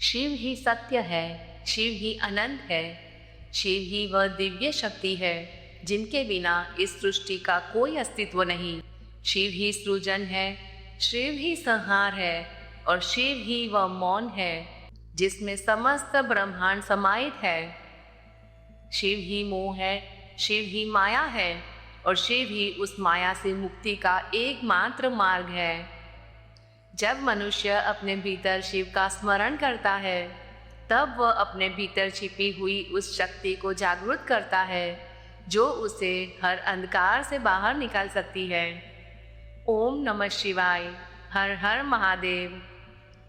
शिव ही सत्य है, शिव ही अनंत है, शिव ही वह दिव्य शक्ति है जिनके बिना इस सृष्टि का कोई अस्तित्व नहीं। शिव ही सृजन है, शिव ही संहार है और शिव ही वह मौन है जिसमें समस्त ब्रह्मांड समाहित है। शिव ही मोह है, शिव ही माया है और शिव ही उस माया से मुक्ति का एकमात्र मार्ग है। जब मनुष्य अपने भीतर शिव का स्मरण करता है तब वह अपने भीतर छिपी हुई उस शक्ति को जागृत करता है जो उसे हर अंधकार से बाहर निकाल सकती है। ओम नमः शिवाय, हर हर महादेव।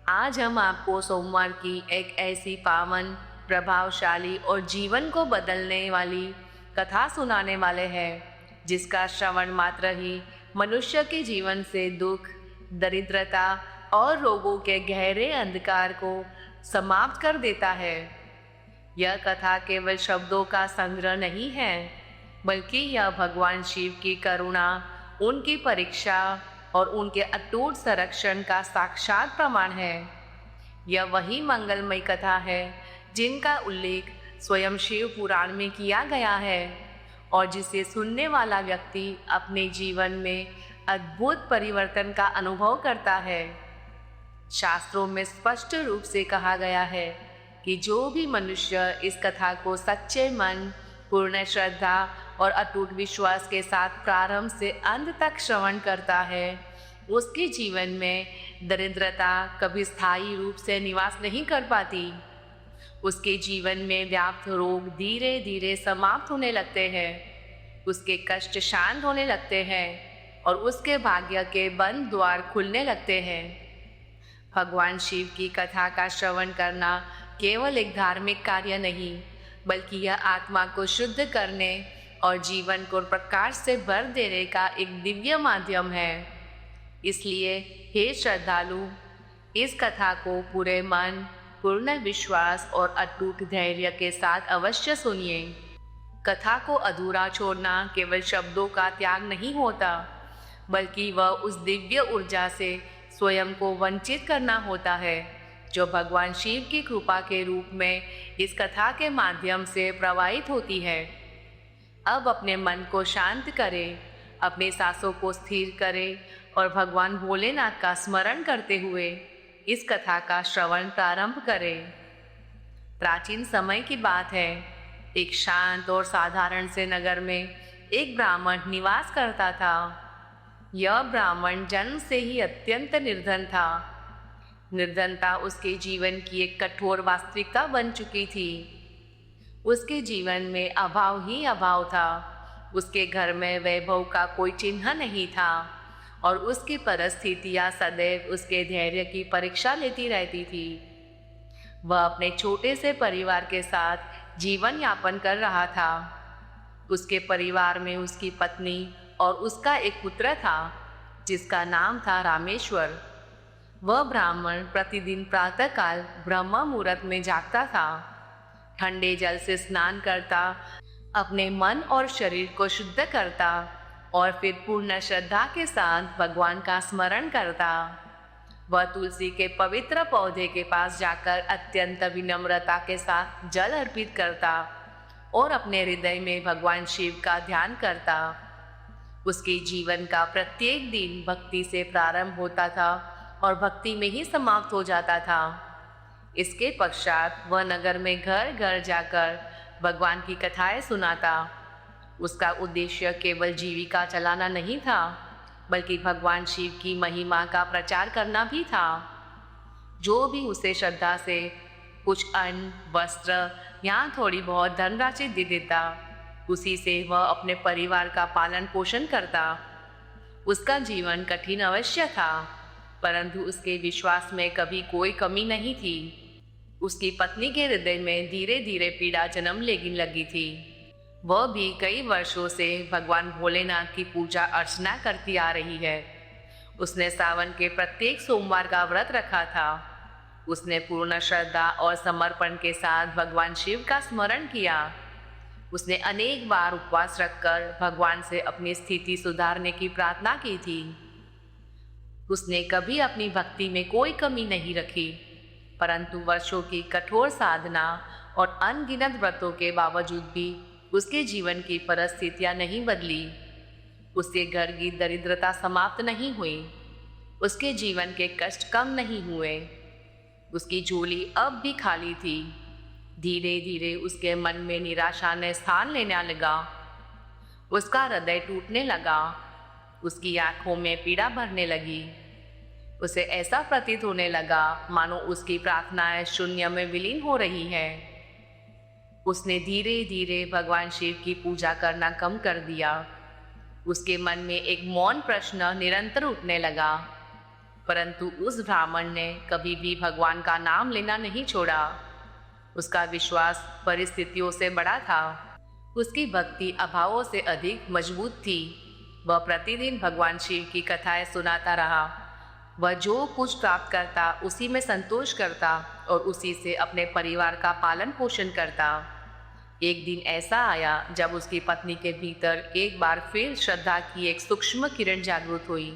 आज हम आपको सोमवार की एक ऐसी पावन, प्रभावशाली और जीवन को बदलने वाली कथा सुनाने वाले हैं जिसका श्रवण मात्र ही मनुष्य के जीवन से दुख, दरिद्रता और रोगों के गहरे अंधकार को समाप्त कर देता है। यह कथा केवल शब्दों का संग्रह नहीं है, बल्कि यह भगवान शिव की करुणा, उनकी परीक्षा और उनके अटूट संरक्षण का साक्षात प्रमाण है। यह वही मंगलमय कथा है जिनका उल्लेख स्वयं शिव पुराण में किया गया है और जिसे सुनने वाला व्यक्ति अपने जीवन में अद्भुत परिवर्तन का अनुभव करता है। शास्त्रों में स्पष्ट रूप से कहा गया है कि जो भी मनुष्य इस कथा को सच्चे मन, पूर्ण श्रद्धा और अटूट विश्वास के साथ प्रारंभ से अंत तक श्रवण करता है, उसके जीवन में दरिद्रता कभी स्थायी रूप से निवास नहीं कर पाती। उसके जीवन में व्याप्त रोग धीरे धीरे समाप्त होने लगते हैं, उसके कष्ट शांत होने लगते हैं और उसके भाग्य के बंद द्वार खुलने लगते हैं। भगवान शिव की कथा का श्रवण करना केवल एक धार्मिक कार्य नहीं, बल्कि यह आत्मा को शुद्ध करने और जीवन को प्रकाश से भर देने का एक दिव्य माध्यम है। इसलिए हे श्रद्धालु, इस कथा को पूरे मन, पूर्ण विश्वास और अटूट धैर्य के साथ अवश्य सुनिए। कथा को अधूरा छोड़ना केवल शब्दों का त्याग नहीं होता, बल्कि वह उस दिव्य ऊर्जा से स्वयं को वंचित करना होता है जो भगवान शिव की कृपा के रूप में इस कथा के माध्यम से प्रवाहित होती है। अब अपने मन को शांत करें, अपने सांसों को स्थिर करें और भगवान भोलेनाथ का स्मरण करते हुए इस कथा का श्रवण प्रारंभ करें। प्राचीन समय की बात है। एक शांत और साधारण से नगर में एक ब्राह्मण निवास करता था। यह ब्राह्मण जन्म से ही अत्यंत निर्धन था। निर्धनता उसके जीवन की एक कठोर वास्तविकता बन चुकी थी। उसके जीवन में अभाव ही अभाव था। उसके घर में वैभव का कोई चिन्ह नहीं था और उसकी परिस्थितियां सदैव उसके धैर्य की परीक्षा लेती रहती थी। वह अपने छोटे से परिवार के साथ जीवन यापन कर रहा था। उसके परिवार में उसकी पत्नी और उसका एक पुत्र था जिसका नाम था रामेश्वर। वह ब्राह्मण प्रतिदिन प्रातःकाल ब्रह्म मुहूर्त में जागता था, ठंडे जल से स्नान करता, अपने मन और शरीर को शुद्ध करता और फिर पूर्ण श्रद्धा के साथ भगवान का स्मरण करता। वह तुलसी के पवित्र पौधे के पास जाकर अत्यंत विनम्रता के साथ जल अर्पित करता और अपने हृदय में भगवान शिव का ध्यान करता। उसके जीवन का प्रत्येक दिन भक्ति से प्रारंभ होता था और भक्ति में ही समाप्त हो जाता था। इसके पश्चात वह नगर में घर घर जाकर भगवान की कथाएं सुनाता। उसका उद्देश्य केवल जीविका चलाना नहीं था, बल्कि भगवान शिव की महिमा का प्रचार करना भी था। जो भी उसे श्रद्धा से कुछ अन्न, वस्त्र या थोड़ी बहुत धनराशि दे देता, उसी से वह अपने परिवार का पालन पोषण करता। उसका जीवन कठिन अवश्य था, परंतु उसके विश्वास में कभी कोई कमी नहीं थी। उसकी पत्नी के हृदय में धीरे धीरे पीड़ा जन्म लेने लगी थी। वह भी कई वर्षों से भगवान भोलेनाथ की पूजा अर्चना करती आ रही है। उसने सावन के प्रत्येक सोमवार का व्रत रखा था। उसने पूर्ण श्रद्धा और समर्पण के साथ भगवान शिव का स्मरण किया। उसने अनेक बार उपवास रखकर भगवान से अपनी स्थिति सुधारने की प्रार्थना की थी। उसने कभी अपनी भक्ति में कोई कमी नहीं रखी, परंतु वर्षों की कठोर साधना और अनगिनत व्रतों के बावजूद भी उसके जीवन की परिस्थितियां नहीं बदली। उसके घर की दरिद्रता समाप्त नहीं हुई, उसके जीवन के कष्ट कम नहीं हुए। उसकी झोली अब भी खाली थी। धीरे धीरे उसके मन में निराशा ने स्थान लेने लगा। उसका हृदय टूटने लगा, उसकी आंखों में पीड़ा भरने लगी। उसे ऐसा प्रतीत होने लगा मानो उसकी प्रार्थनाएं शून्य में विलीन हो रही है। उसने धीरे धीरे भगवान शिव की पूजा करना कम कर दिया। उसके मन में एक मौन प्रश्न निरंतर उठने लगा, परंतु उस ब्राह्मण ने कभी भी भगवान का नाम लेना नहीं छोड़ा। उसका विश्वास परिस्थितियों से बड़ा था, उसकी भक्ति अभावों से अधिक मजबूत थी। वह प्रतिदिन भगवान शिव की कथाएं सुनाता रहा। वह जो कुछ प्राप्त करता उसी में संतोष करता और उसी से अपने परिवार का पालन पोषण करता। एक दिन ऐसा आया जब उसकी पत्नी के भीतर एक बार फिर श्रद्धा की एक सूक्ष्म किरण जागृत हुई।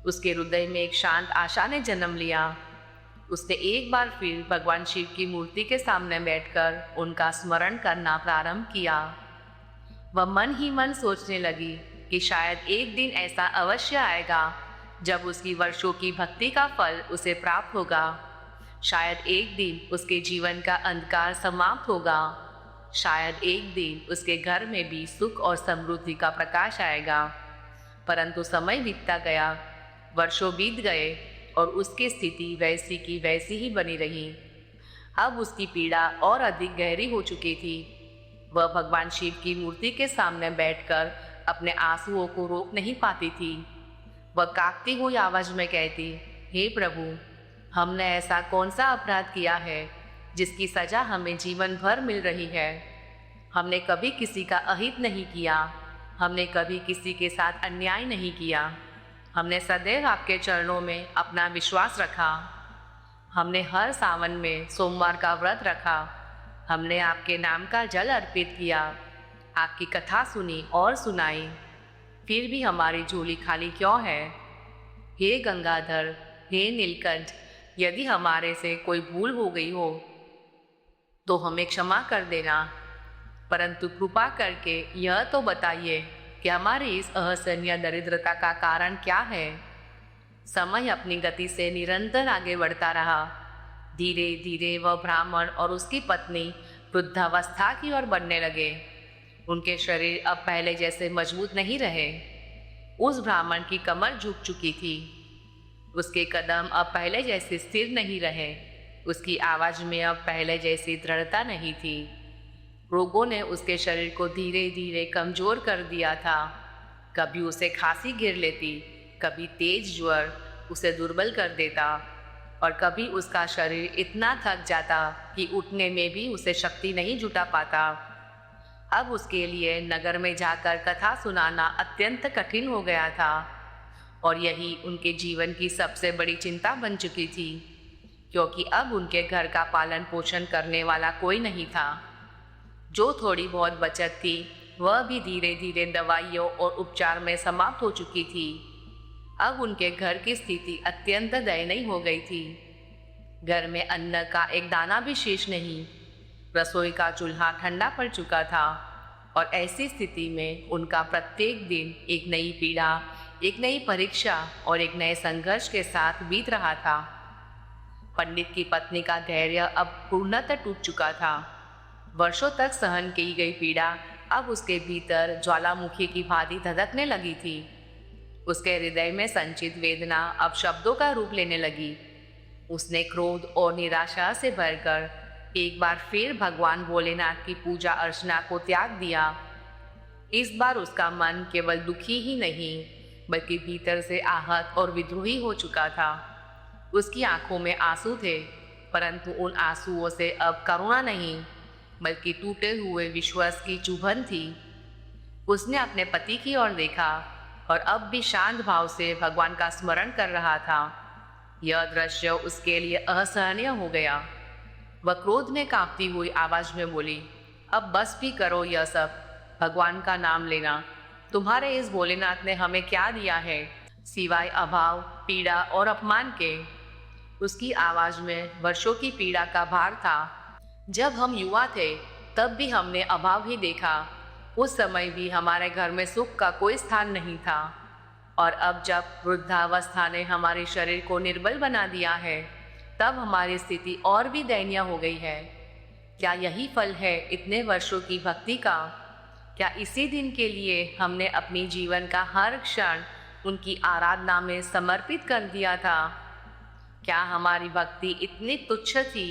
उसके हृदय में एक शांत आशा ने जन्म लिया। उसने एक बार फिर भगवान शिव की मूर्ति के सामने बैठकर उनका स्मरण करना प्रारंभ किया। वह मन ही मन सोचने लगी कि शायद एक दिन ऐसा अवश्य आएगा जब उसकी वर्षों की भक्ति का फल उसे प्राप्त होगा। शायद एक दिन उसके जीवन का अंधकार समाप्त होगा। शायद एक दिन उसके घर में भी सुख और समृद्धि का प्रकाश आएगा। परंतु समय बीतता गया, वर्षों बीत गए और उसकी स्थिति वैसी की वैसी ही बनी रही। अब उसकी पीड़ा और अधिक गहरी हो चुकी थी। वह भगवान शिव की मूर्ति के सामने बैठकर अपने आंसुओं को रोक नहीं पाती थी। वह कांपती हुई आवाज में कहती, हे प्रभु, हमने ऐसा कौन सा अपराध किया है जिसकी सजा हमें जीवन भर मिल रही है। हमने कभी किसी का अहित नहीं किया, हमने कभी किसी के साथ अन्याय नहीं किया। हमने सदैव आपके चरणों में अपना विश्वास रखा। हमने हर सावन में सोमवार का व्रत रखा। हमने आपके नाम का जल अर्पित किया, आपकी कथा सुनी और सुनाई। फिर भी हमारी झोली खाली क्यों है? हे गंगाधर, हे नीलकंठ, यदि हमारे से कोई भूल हो गई हो तो हमें क्षमा कर देना, परंतु कृपा करके यह तो बताइए कि हमारी इस असहनीय दरिद्रता का कारण क्या है। समय अपनी गति से निरंतर आगे बढ़ता रहा। धीरे धीरे वह ब्राह्मण और उसकी पत्नी वृद्धावस्था की ओर बढ़ने लगे। उनके शरीर अब पहले जैसे मजबूत नहीं रहे। उस ब्राह्मण की कमर झुक चुकी थी। उसके कदम अब पहले जैसे स्थिर नहीं रहे। उसकी आवाज में अब पहले जैसी दृढ़ता नहीं थी। रोगों ने उसके शरीर को धीरे धीरे कमजोर कर दिया था। कभी उसे खांसी घेर लेती, कभी तेज ज्वर उसे दुर्बल कर देता और कभी उसका शरीर इतना थक जाता कि उठने में भी उसे शक्ति नहीं जुटा पाता। अब उसके लिए नगर में जाकर कथा सुनाना अत्यंत कठिन हो गया था और यही उनके जीवन की सबसे बड़ी चिंता बन चुकी थी, क्योंकि अब उनके घर का पालन पोषण करने वाला कोई नहीं था। जो थोड़ी बहुत बचत थी वह भी धीरे धीरे दवाइयों और उपचार में समाप्त हो चुकी थी। अब उनके घर की स्थिति अत्यंत दयनीय हो गई थी। घर में अन्न का एक दाना भी शेष नहीं। रसोई का चूल्हा ठंडा पड़ चुका था और ऐसी स्थिति में उनका प्रत्येक दिन एक नई पीड़ा, एक नई परीक्षा और एक नए संघर्ष के साथ बीत रहा था। पंडित की पत्नी का धैर्य अब पूर्णतः टूट चुका था। वर्षों तक सहन की गई पीड़ा अब उसके भीतर ज्वालामुखी की भांति धधकने लगी थी। उसके हृदय में संचित वेदना अब शब्दों का रूप लेने लगी। उसने क्रोध और निराशा से भरकर एक बार फिर भगवान भोलेनाथ की पूजा अर्चना को त्याग दिया। इस बार उसका मन केवल दुखी ही नहीं बल्कि भीतर से आहत और विद्रोही हो चुका था। उसकी आंखों में आंसू थे, परंतु उन आंसुओं से अब करुणा नहीं बल्कि टूटे हुए विश्वास की चुभन थी। उसने अपने पति की ओर देखा और अब भी शांत भाव से भगवान का स्मरण कर रहा था। यह दृश्य उसके लिए असहनीय हो गया। वह क्रोध में कांपती हुई आवाज में बोली, अब बस भी करो यह सब, भगवान का नाम लेना। तुम्हारे इस भोलेनाथ ने हमें क्या दिया है सिवाय अभाव, पीड़ा और अपमान के। उसकी आवाज में वर्षों की पीड़ा का भार था। जब हम युवा थे तब भी हमने अभाव ही देखा। उस समय भी हमारे घर में सुख का कोई स्थान नहीं था। और अब जब वृद्धावस्था ने हमारे शरीर को निर्बल बना दिया है, तब हमारी स्थिति और भी दयनीय हो गई है। क्या यही फल है इतने वर्षों की भक्ति का? क्या इसी दिन के लिए हमने अपनी जीवन का हर क्षण उनकी आराधना में समर्पित कर दिया था? क्या हमारी भक्ति इतनी तुच्छ थी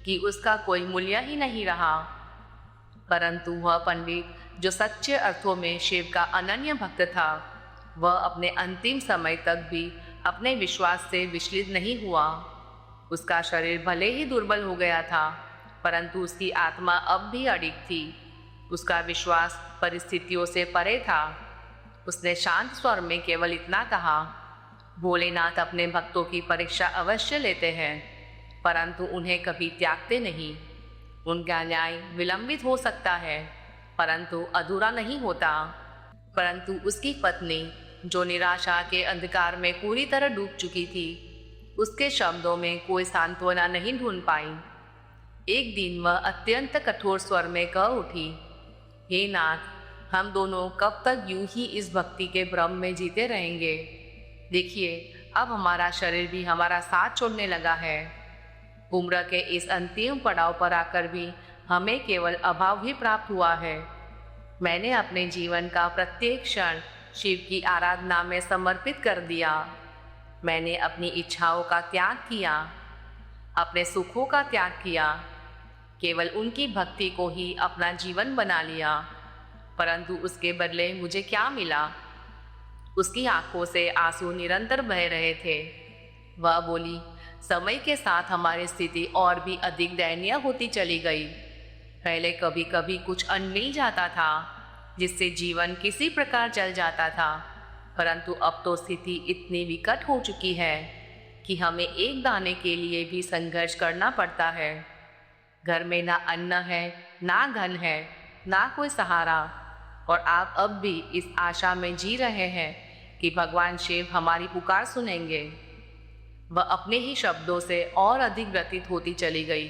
कि उसका कोई मूल्य ही नहीं रहा? परंतु वह पंडित जो सच्चे अर्थों में शिव का अनन्य भक्त था, वह अपने अंतिम समय तक भी अपने विश्वास से विचलित नहीं हुआ। उसका शरीर भले ही दुर्बल हो गया था, परंतु उसकी आत्मा अब भी अडिग थी। उसका विश्वास परिस्थितियों से परे था। उसने शांत स्वर में केवल इतना कहा, भोलेनाथ अपने भक्तों की परीक्षा अवश्य लेते हैं, परंतु उन्हें कभी त्यागते नहीं। उनका न्याय विलंबित हो सकता है, परंतु अधूरा नहीं होता। परंतु उसकी पत्नी, जो निराशा के अंधकार में पूरी तरह डूब चुकी थी, उसके शब्दों में कोई सांत्वना नहीं ढूंढ पाई। एक दिन वह अत्यंत कठोर स्वर में कह उठी, हे नाथ, हम दोनों कब तक यूं ही इस भक्ति के भ्रम में जीते रहेंगे? देखिए, अब हमारा शरीर भी हमारा साथ छोड़ने लगा है। उम्र के इस अंतिम पड़ाव पर आकर भी हमें केवल अभाव ही प्राप्त हुआ है। मैंने अपने जीवन का प्रत्येक क्षण शिव की आराधना में समर्पित कर दिया। मैंने अपनी इच्छाओं का त्याग किया, अपने सुखों का त्याग किया, केवल उनकी भक्ति को ही अपना जीवन बना लिया। परंतु उसके बदले मुझे क्या मिला? उसकी आंखों से आंसू निरंतर बह रहे थे। वह बोली, समय के साथ हमारी स्थिति और भी अधिक दयनीय होती चली गई। पहले कभी कभी कुछ अन्न मिल जाता था जिससे जीवन किसी प्रकार चल जाता था, परंतु अब तो स्थिति इतनी विकट हो चुकी है कि हमें एक दाने के लिए भी संघर्ष करना पड़ता है। घर में ना अन्न है, ना धन है, ना कोई सहारा, और आप अब भी इस आशा में जी रहे हैं कि भगवान शिव हमारी पुकार सुनेंगे। वह अपने ही शब्दों से और अधिक व्यतीत होती चली गई।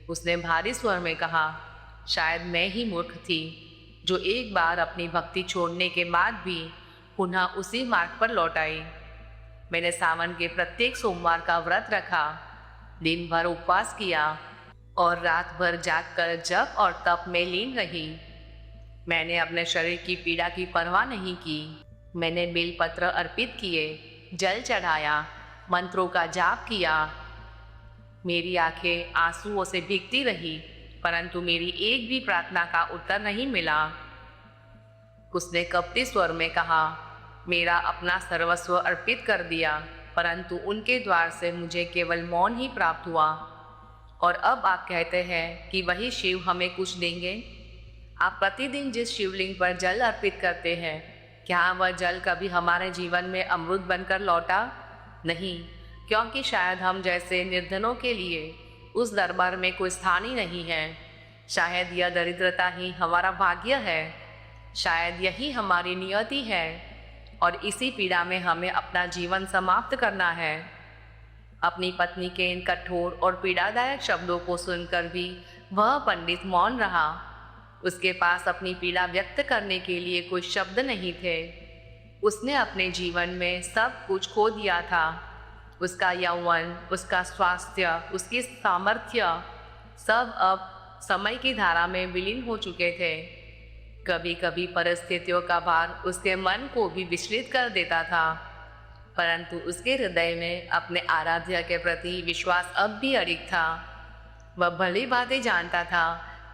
उसने भारी स्वर में कहा, शायद मैं ही मूर्ख थी जो एक बार अपनी भक्ति छोड़ने के बाद भी पुनः उसी मार्ग पर लौट आई। मैंने सावन के प्रत्येक सोमवार का व्रत रखा, दिन भर उपवास किया और रात भर जागकर जप और तप में लीन रही। मैंने अपने शरीर की पीड़ा की परवाह नहीं की। मैंने बेलपत्र अर्पित किए, जल चढ़ाया, मंत्रों का जाप किया। मेरी आंखें आंसुओं से भीगती रही, परंतु मेरी एक भी प्रार्थना का उत्तर नहीं मिला। उसने कपटी स्वर में कहा, मेरा अपना सर्वस्व अर्पित कर दिया, परंतु उनके द्वार से मुझे केवल मौन ही प्राप्त हुआ। और अब आप कहते हैं कि वही शिव हमें कुछ देंगे? आप प्रतिदिन जिस शिवलिंग पर जल अर्पित करते हैं, क्या वह जल कभी हमारे जीवन में अमृत बनकर लौटा? नहीं, क्योंकि शायद हम जैसे निर्धनों के लिए उस दरबार में कोई स्थान ही नहीं है। शायद यह दरिद्रता ही हमारा भाग्य है, शायद यही हमारी नियति है, और इसी पीड़ा में हमें अपना जीवन समाप्त करना है। अपनी पत्नी के इन कठोर और पीड़ादायक शब्दों को सुनकर भी वह पंडित मौन रहा। उसके पास अपनी पीड़ा व्यक्त करने के लिए कोई शब्द नहीं थे। उसने अपने जीवन में सब कुछ खो दिया था। उसका यौवन, उसका स्वास्थ्य, उसकी सामर्थ्य, सब अब समय की धारा में विलीन हो चुके थे। कभी कभी परिस्थितियों का भार उसके मन को भी विचलित कर देता था, परंतु उसके हृदय में अपने आराध्य के प्रति विश्वास अब भी अडिग था। वह भली भांति जानता था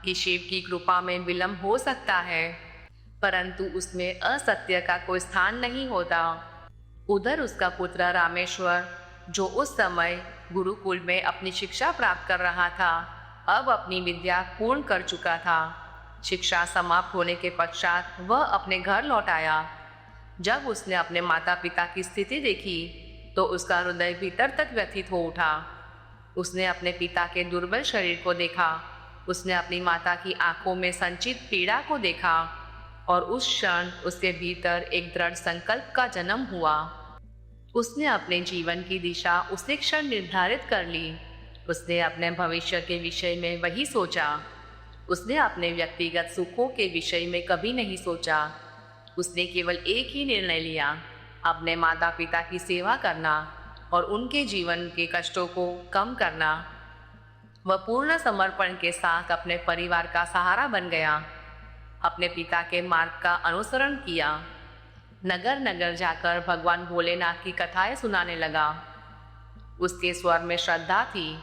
कि शिव की कृपा में विलंब हो सकता है, परंतु उसमें असत्य का कोई स्थान नहीं होता। उधर उसका पुत्र रामेश्वर, जो उस समय गुरुकुल में अपनी शिक्षा प्राप्त कर रहा था, अब अपनी विद्या पूर्ण कर चुका था। शिक्षा समाप्त होने के पश्चात वह अपने घर लौट आया। जब उसने अपने माता पिता की स्थिति देखी तो उसका हृदय भीतर तक व्यथित हो उठा। उसने अपने पिता के दुर्बल शरीर को देखा, उसने अपनी माता की आंखों में संचित पीड़ा को देखा, और उस क्षण उसके भीतर एक दृढ़ संकल्प का जन्म हुआ। उसने अपने जीवन की दिशा उसी क्षण निर्धारित कर ली। उसने अपने भविष्य के विषय में वही सोचा। उसने अपने व्यक्तिगत सुखों के विषय में कभी नहीं सोचा। उसने केवल एक ही निर्णय लिया, अपने माता पिता की सेवा करना और उनके जीवन के कष्टों को कम करना। वह पूर्ण समर्पण के साथ अपने परिवार का सहारा बन गया, अपने पिता के मार्ग का अनुसरण किया, नगर नगर जाकर भगवान भोलेनाथ की कथाएं सुनाने लगा। उसके स्वर में श्रद्धा थी,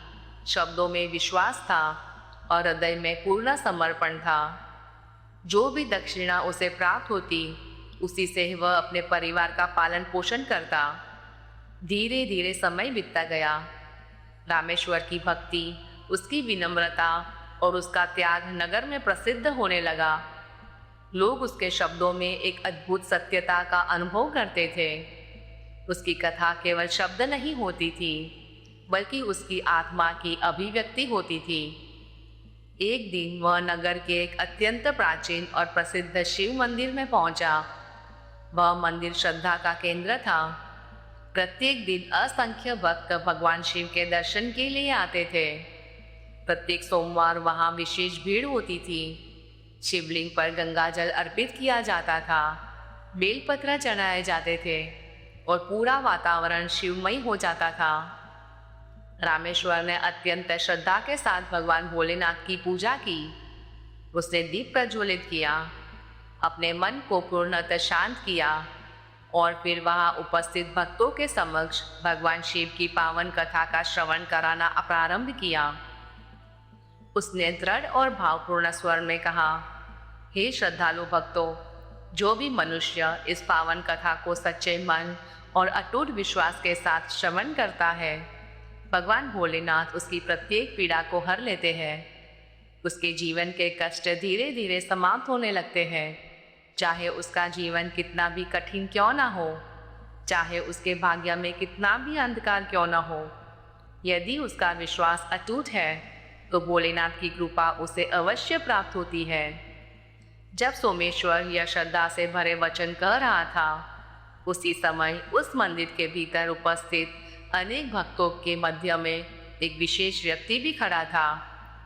शब्दों में विश्वास था और हृदय में पूर्ण समर्पण था। जो भी दक्षिणा उसे प्राप्त होती, उसी से वह अपने परिवार का पालन पोषण करता। धीरे धीरे समय बीतता गया। रामेश्वर की भक्ति, उसकी विनम्रता और उसका त्याग नगर में प्रसिद्ध होने लगा। लोग उसके शब्दों में एक अद्भुत सत्यता का अनुभव करते थे। उसकी कथा केवल शब्द नहीं होती थी, बल्कि उसकी आत्मा की अभिव्यक्ति होती थी। एक दिन वह नगर के एक अत्यंत प्राचीन और प्रसिद्ध शिव मंदिर में पहुंचा। वह मंदिर श्रद्धा का केंद्र था। प्रत्येक दिन असंख्य भक्त भगवान शिव के दर्शन के लिए आते थे। प्रत्येक सोमवार वहां विशेष भीड़ होती थी। शिवलिंग पर गंगाजल अर्पित किया जाता था, बेलपत्र चढ़ाए जाते थे और पूरा वातावरण शिवमय हो जाता था। रामेश्वर ने अत्यंत श्रद्धा के साथ भगवान भोलेनाथ की पूजा की। उसने दीप प्रज्वलित किया, अपने मन को पूर्णतः शांत किया और फिर वहां उपस्थित भक्तों के समक्ष भगवान शिव की पावन कथा का श्रवण कराना प्रारंभ किया। उसने दृढ़ और भावपूर्ण स्वर में कहा, हे श्रद्धालु भक्तों, जो भी मनुष्य इस पावन कथा को सच्चे मन और अटूट विश्वास के साथ श्रवण करता है, भगवान भोलेनाथ उसकी प्रत्येक पीड़ा को हर लेते हैं। उसके जीवन के कष्ट धीरे धीरे समाप्त होने लगते हैं, चाहे उसका जीवन कितना भी कठिन क्यों ना हो, चाहे उसके भाग्य में कितना भी अंधकार क्यों ना हो। यदि उसका विश्वास अटूट है तो भोलेनाथ की कृपा उसे अवश्य प्राप्त होती है। जब सोमेश्वर यह श्रद्धा से भरे वचन कह रहा था, उसी समय उस मंदिर के भीतर उपस्थित अनेक भक्तों के मध्य में एक विशेष व्यक्ति भी खड़ा था,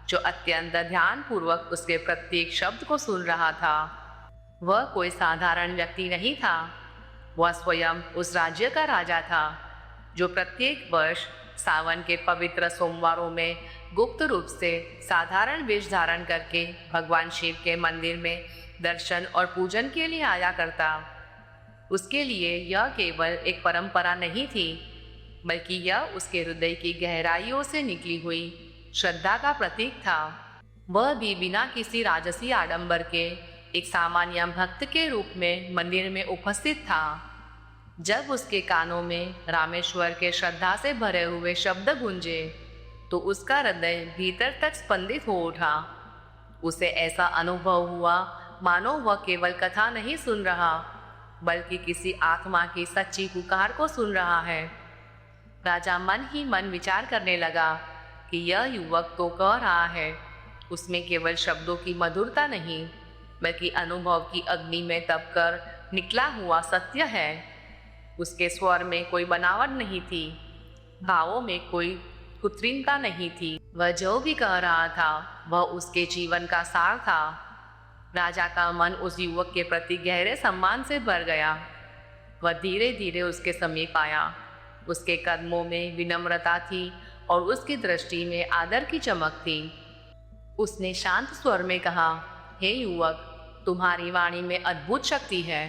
जो अत्यंत ध्यानपूर्वक उसके प्रत्येक शब्द को सुन रहा था। वह कोई साधारण व्यक्ति नहीं था, वह स्वयं उस राज्य का राजा था, जो प्रत्येक वर्ष सावन के पवित्र सोमवारों में गुप्त रूप से साधारण वेश धारण करके भगवान शिव के मंदिर में दर्शन और पूजन के लिए आया करता। उसके लिए यह केवल एक परंपरा नहीं थी, बल्कि यह उसके हृदय की गहराइयों से निकली हुई श्रद्धा का प्रतीक था। वह भी बिना किसी राजसी आडंबर के एक सामान्य भक्त के रूप में मंदिर में उपस्थित था। जब उसके कानों में रामेश्वर के श्रद्धा से भरे हुए शब्द गूंजे, तो उसका हृदय भीतर तक स्पंदित हो उठा। उसे ऐसा अनुभव हुआ मानो वह केवल कथा नहीं सुन रहा, बल्कि किसी आत्मा की सच्ची पुकार को सुन रहा है। राजा मन ही मन विचार करने लगा कि यह युवक तो कह रहा है, उसमें केवल शब्दों की मधुरता नहीं, बल्कि अनुभव की अग्नि में तपकर निकला हुआ सत्य है। उसके स्वर में कोई बनावट नहीं थी, भावों में कोई कृत्रिमता नहीं थी। वह जो भी कह रहा था वह उसके जीवन का सार था। राजा का मन उस युवक के प्रति गहरे सम्मान से भर गया। वह धीरे धीरे उसके समीप आया। उसके कदमों में विनम्रता थी और उसकी दृष्टि में आदर की चमक थी। उसने शांत स्वर में कहा, हे युवक, तुम्हारी वाणी में अद्भुत शक्ति है।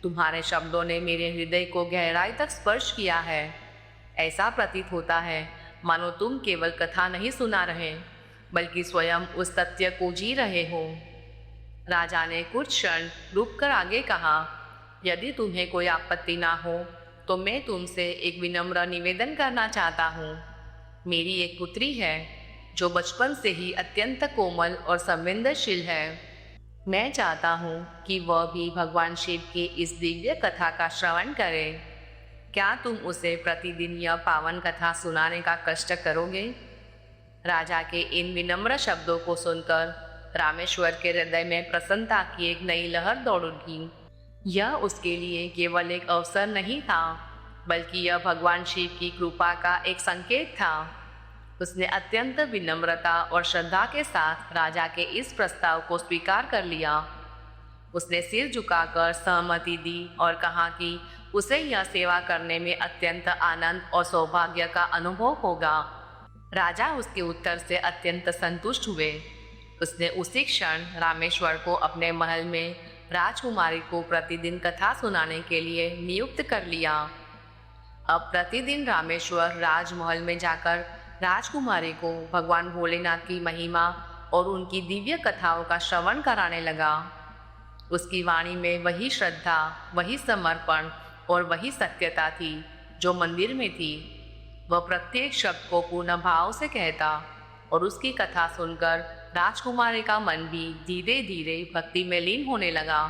तुम्हारे शब्दों ने मेरे हृदय को गहराई तक स्पर्श किया है। ऐसा प्रतीत होता है मानो तुम केवल कथा नहीं सुना रहे, बल्कि स्वयं उस सत्य को जी रहे हो। राजा ने कुछ क्षण रुककर आगे कहा, यदि तुम्हें कोई आपत्ति ना हो तो मैं तुमसे एक विनम्र निवेदन करना चाहता हूँ। मेरी एक पुत्री है जो बचपन से ही अत्यंत कोमल और संवेदनशील है। मैं चाहता हूँ कि वह भी भगवान शिव की इस दिव्य कथा का श्रवण करे। क्या तुम उसे प्रतिदिन यह पावन कथा सुनाने का कष्ट करोगे? राजा के इन विनम्र शब्दों को सुनकर रामेश्वर के हृदय में प्रसन्नता की एक नई लहर दौड़ उठी। यह उसके लिए केवल एक अवसर नहीं था, बल्कि यह भगवान शिव की कृपा का एक संकेत था। उसने अत्यंत विनम्रता और श्रद्धा के साथ राजा के इस प्रस्ताव को स्वीकार कर लिया। उसने सिर झुकाकर सहमति दी और कहा कि उसे यह सेवा करने में अत्यंत आनंद और सौभाग्य का अनुभव होगा। राजा उसके उत्तर से अत्यंत संतुष्ट हुए। उसने उसी क्षण रामेश्वर को अपने महल में राजकुमारी को प्रतिदिन कथा सुनाने के लिए नियुक्त कर लिया। अब प्रतिदिन रामेश्वर राजमहल में जाकर राजकुमारी को भगवान भोलेनाथ की महिमा और उनकी दिव्य कथाओं का श्रवण कराने लगा। उसकी वाणी में वही श्रद्धा, वही समर्पण और वही सत्यता थी जो मंदिर में थी। वह प्रत्येक शब्द को पूर्ण भाव से कहता और उसकी कथा सुनकर राजकुमारी का मन भी धीरे धीरे भक्ति में लीन होने लगा।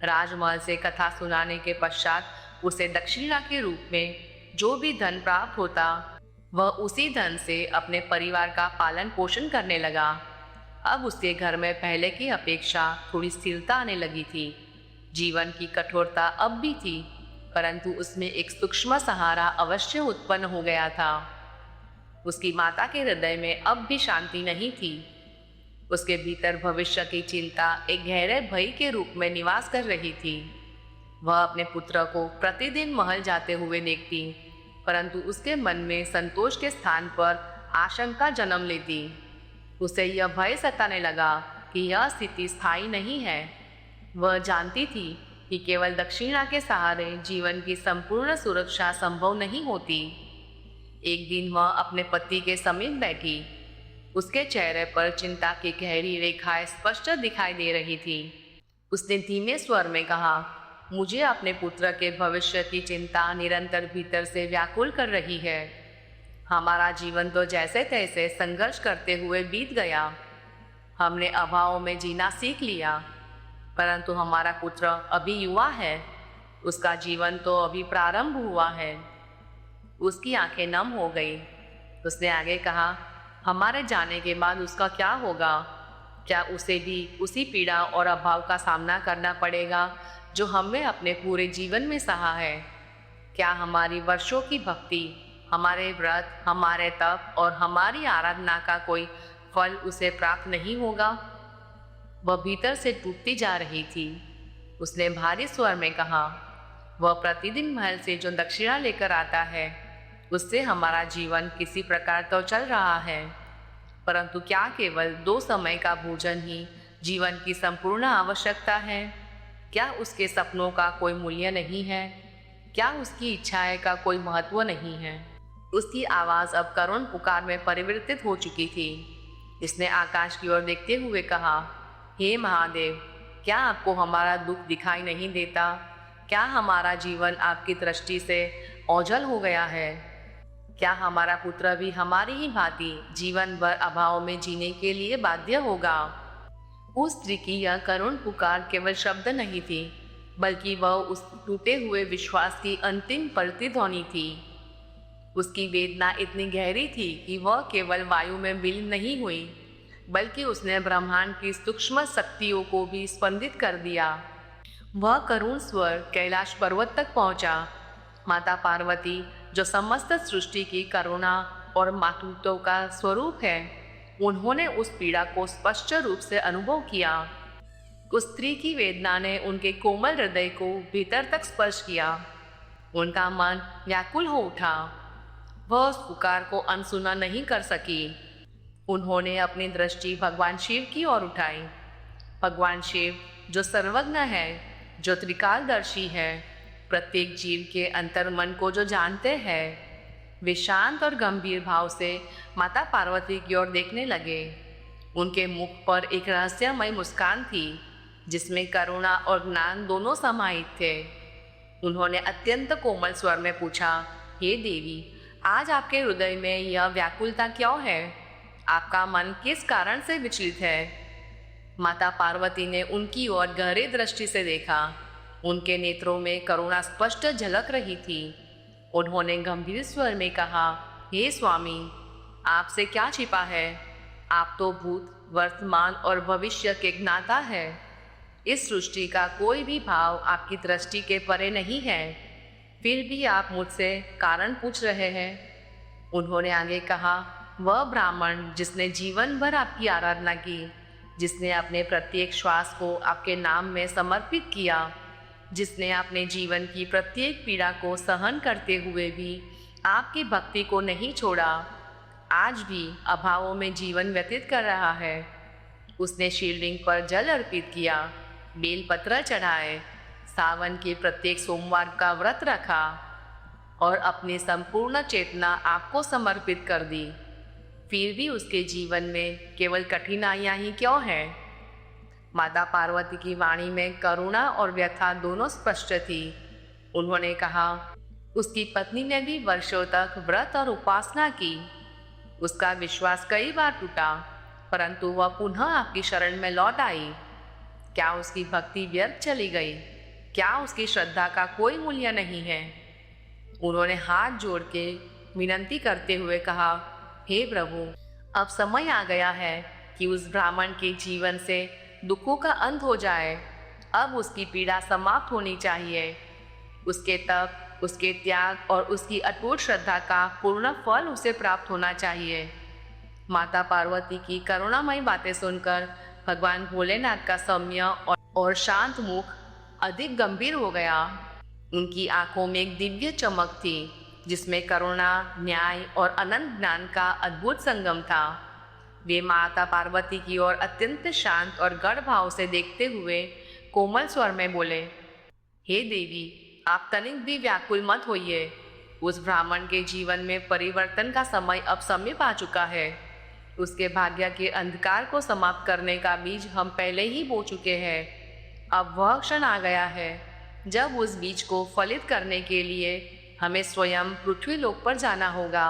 राजमहल से कथा सुनाने के पश्चात उसे दक्षिणा के रूप में जो भी धन प्राप्त होता, वह उसी धन से अपने परिवार का पालन पोषण करने लगा। अब उसके घर में पहले की अपेक्षा थोड़ी स्थिरता आने लगी थी। जीवन की कठोरता अब भी थी, परंतु उसमें एक सूक्ष्म सहारा अवश्य उत्पन्न हो गया था। उसकी माता के हृदय में अब भी शांति नहीं थी। उसके भीतर भविष्य की चिंता एक गहरे भय के रूप में निवास कर रही थी। वह अपने पुत्र को प्रतिदिन महल जाते हुए देखती, परंतु उसके मन में संतोष के स्थान पर आशंका जन्म लेती। उसे यह भय सताने लगा कि यह स्थिति स्थायी नहीं है। वह जानती थी कि केवल दक्षिणा के सहारे जीवन की संपूर्ण सुरक्षा संभव नहीं होती। एक दिन वह अपने पति के समीप बैठी। उसके चेहरे पर चिंता की गहरी रेखाएं स्पष्ट दिखाई दे रही थी। उसने धीमे स्वर में कहा, मुझे अपने पुत्र के भविष्य की चिंता निरंतर भीतर से व्याकुल कर रही है। हमारा जीवन तो जैसे तैसे संघर्ष करते हुए बीत गया। हमने अभाव में जीना सीख लिया, परंतु हमारा पुत्र अभी युवा है। उसका जीवन तो अभी प्रारंभ हुआ है। उसकी आंखें नम हो गई। उसने आगे कहा, हमारे जाने के बाद उसका क्या होगा? क्या उसे भी उसी पीड़ा और अभाव का सामना करना पड़ेगा जो हमने अपने पूरे जीवन में सहा है? क्या हमारी वर्षों की भक्ति, हमारे व्रत, हमारे तप और हमारी आराधना का कोई फल उसे प्राप्त नहीं होगा? वह भीतर से टूटती जा रही थी। उसने भारी स्वर में कहा, वह प्रतिदिन महल से जो दक्षिणा लेकर आता है, उससे हमारा जीवन किसी प्रकार तो चल रहा है, परंतु क्या केवल 2 समय का भोजन ही जीवन की संपूर्ण आवश्यकता है? क्या उसके सपनों का कोई मूल्य नहीं है? क्या उसकी इच्छाएं का कोई महत्व नहीं है? उसकी आवाज़ अब करुण पुकार में परिवर्तित हो चुकी थी। इसने आकाश की ओर देखते हुए कहा, हे महादेव, क्या आपको हमारा दुख दिखाई नहीं देता? क्या हमारा जीवन आपकी दृष्टि से ओझल हो गया है? क्या हमारा पुत्र भी हमारी ही भांति जीवन भर अभाव में जीने के लिए बाध्य होगा? उस स्त्री की यह करुण पुकार केवल शब्द नहीं थी, बल्कि वह उस टूटे हुए विश्वास की अंतिम प्रतिध्वनि थी। उसकी वेदना इतनी गहरी थी कि वह केवल वायु में विलीन नहीं हुई, बल्कि उसने ब्रह्मांड की सूक्ष्म शक्तियों को भी स्पंदित कर दिया। वह करुण स्वर कैलाश पर्वत तक पहुंचा। माता पार्वती, जो समस्त सृष्टि की करुणा और मातृत्व का स्वरूप है, उन्होंने उस पीड़ा को स्पष्ट रूप से अनुभव किया। उस स्त्री की वेदना ने उनके कोमल हृदय को भीतर तक स्पर्श किया। उनका मन व्याकुल हो उठा। वह उस पुकार को अनसुना नहीं कर सकी। उन्होंने अपनी दृष्टि भगवान शिव की ओर उठाई। भगवान शिव, जो सर्वज्ञ है, जो त्रिकालदर्शी है, प्रत्येक जीव के अंतर्मन को जो जानते हैं, वे शांत और गंभीर भाव से माता पार्वती की ओर देखने लगे। उनके मुख पर एक रहस्यमय मुस्कान थी, जिसमें करुणा और ज्ञान दोनों समाहित थे। उन्होंने अत्यंत कोमल स्वर में पूछा, हे देवी, आज आपके हृदय में यह व्याकुलता क्यों है? आपका मन किस कारण से विचलित है? माता पार्वती ने उनकी ओर गहरी दृष्टि से देखा। उनके नेत्रों में करुणा स्पष्ट झलक रही थी। उन्होंने गंभीर स्वर में कहा, हे स्वामी, आपसे क्या छिपा है? आप तो भूत, वर्तमान और भविष्य के ज्ञाता है। इस सृष्टि का कोई भी भाव आपकी दृष्टि के परे नहीं है। फिर भी आप मुझसे कारण पूछ रहे हैं। उन्होंने आगे कहा, वह ब्राह्मण जिसने जीवन भर आपकी आराधना की, जिसने अपने प्रत्येक श्वास को आपके नाम में समर्पित किया, जिसने अपने जीवन की प्रत्येक पीड़ा को सहन करते हुए भी आपकी भक्ति को नहीं छोड़ा, आज भी अभावों में जीवन व्यतीत कर रहा है। उसने शिवलिंग पर जल अर्पित किया, बेलपत्र चढ़ाए, सावन के प्रत्येक सोमवार का व्रत रखा और अपनी संपूर्ण चेतना आपको समर्पित कर दी। फिर भी उसके जीवन में केवल कठिनाइयाँ ही क्यों हैं? माता पार्वती की वाणी में करुणा और व्यथा दोनों स्पष्ट थी। उन्होंने कहा, उसकी पत्नी ने भी वर्षों तक व्रत और उपासना की। उसका विश्वास कई बार टूटा, परंतु वह पुनः आपकी शरण में लौट आई। क्या उसकी भक्ति व्यर्थ चली गई? क्या उसकी श्रद्धा का कोई मूल्य नहीं है? उन्होंने हाथ जोड़ के विनती करते हुए कहा, हे प्रभु, अब समय आ गया है कि उस ब्राह्मण के जीवन से दुखों का अंत हो जाए। अब उसकी पीड़ा समाप्त होनी चाहिए। उसके तप, उसके त्याग और उसकी अटूट श्रद्धा का पूर्ण फल उसे प्राप्त होना चाहिए। माता पार्वती की करुणामयी बातें सुनकर भगवान भोलेनाथ का सौम्य और शांत मुख अधिक गंभीर हो गया। उनकी आंखों में एक दिव्य चमक थी, जिसमें करुणा, न्याय और अनंत ज्ञान का अद्भुत संगम था। वे माता पार्वती की ओर अत्यंत शांत और गढ़ भाव से देखते हुए कोमल स्वर में बोले, हे देवी, आप तनिक भी व्याकुल मत होइए। उस ब्राह्मण के जीवन में परिवर्तन का समय अब समीप आ चुका है। उसके भाग्य के अंधकार को समाप्त करने का बीज हम पहले ही बो चुके हैं। अब वह क्षण आ गया है जब उस बीज को फलित करने के लिए हमें स्वयं पृथ्वी लोक पर जाना होगा।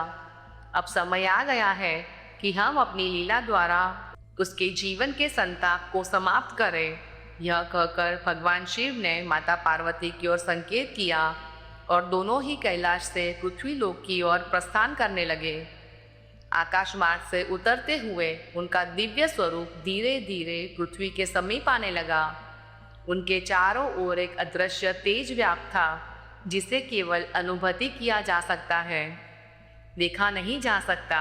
अब समय आ गया है कि हम अपनी लीला द्वारा उसके जीवन के संताप को समाप्त करें। यह कहकर भगवान शिव ने माता पार्वती की ओर संकेत किया और दोनों ही कैलाश से पृथ्वी लोक की ओर प्रस्थान करने लगे। आकाश मार्ग से उतरते हुए उनका दिव्य स्वरूप धीरे धीरे पृथ्वी के समीप आने लगा। उनके चारों ओर एक अदृश्य तेज व्याप्त था, जिसे केवल अनुभूति किया जा सकता है, देखा नहीं जा सकता।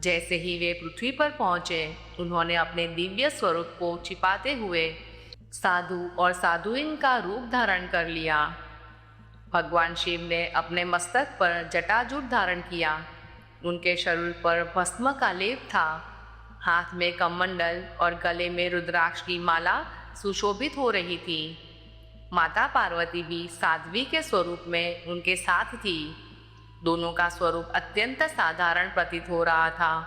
जैसे ही वे पृथ्वी पर पहुंचे, उन्होंने अपने दिव्य स्वरूप को छिपाते हुए साधु और साधुइन का रूप धारण कर लिया। भगवान शिव ने अपने मस्तक पर जटाजूट धारण किया। उनके शरीर पर भस्म का लेप था। हाथ में कमंडल और गले में रुद्राक्ष की माला सुशोभित हो रही थी। माता पार्वती भी साध्वी के स्वरूप में उनके साथ थी। दोनों का स्वरूप अत्यंत साधारण प्रतीत हो रहा था,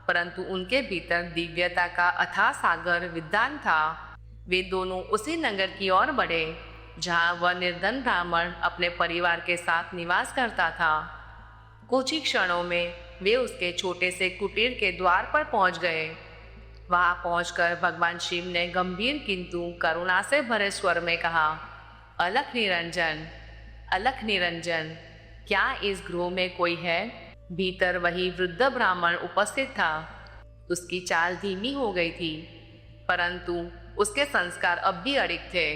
परंतु उनके भीतर दिव्यता का अथाह सागर विद्वान था। वे दोनों उसी नगर की ओर बढ़े जहाँ वह निर्धन ब्राह्मण अपने परिवार के साथ निवास करता था। कुछ ही क्षणों में वे उसके छोटे से कुटीर के द्वार पर पहुंच गए। वहां पहुंचकर भगवान शिव ने गंभीर किंतु करुणा से भरे स्वर में कहा, अलख निरंजन, अलख निरंजन, क्या इस गृह में कोई है? भीतर वही वृद्ध ब्राह्मण उपस्थित था। उसकी चाल धीमी हो गई थी, परंतु उसके संस्कार अब भी अड़िग थे।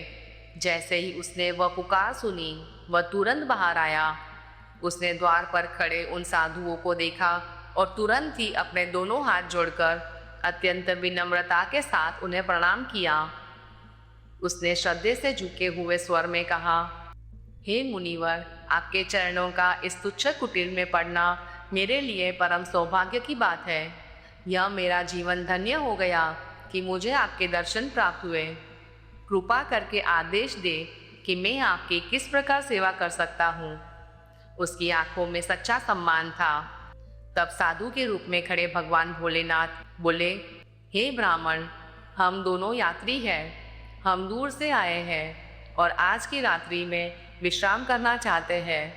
जैसे ही उसने वह पुकार सुनी, वह तुरंत बाहर आया। उसने द्वार पर खड़े उन साधुओं को देखा और तुरंत ही अपने दोनों हाथ जोड़कर अत्यंत विनम्रता के साथ उन्हें प्रणाम किया। उसने श्रद्धे से झुके हुए स्वर में कहा, हे मुनिवर, आपके चरणों का इस तुच्छ कुटीर में पड़ना मेरे लिए परम सौभाग्य की बात है। यह मेरा जीवन धन्य हो गया कि मुझे आपके दर्शन प्राप्त हुए। कृपा करके आदेश दे कि मैं आपकी किस प्रकार सेवा कर सकता हूँ। उसकी आंखों में सच्चा सम्मान था। तब साधु के रूप में खड़े भगवान भोलेनाथ बोले, हे ब्राह्मण, हम दोनों यात्री हैं। हम दूर से आए हैं और आज की रात्रि में विश्राम करना चाहते हैं।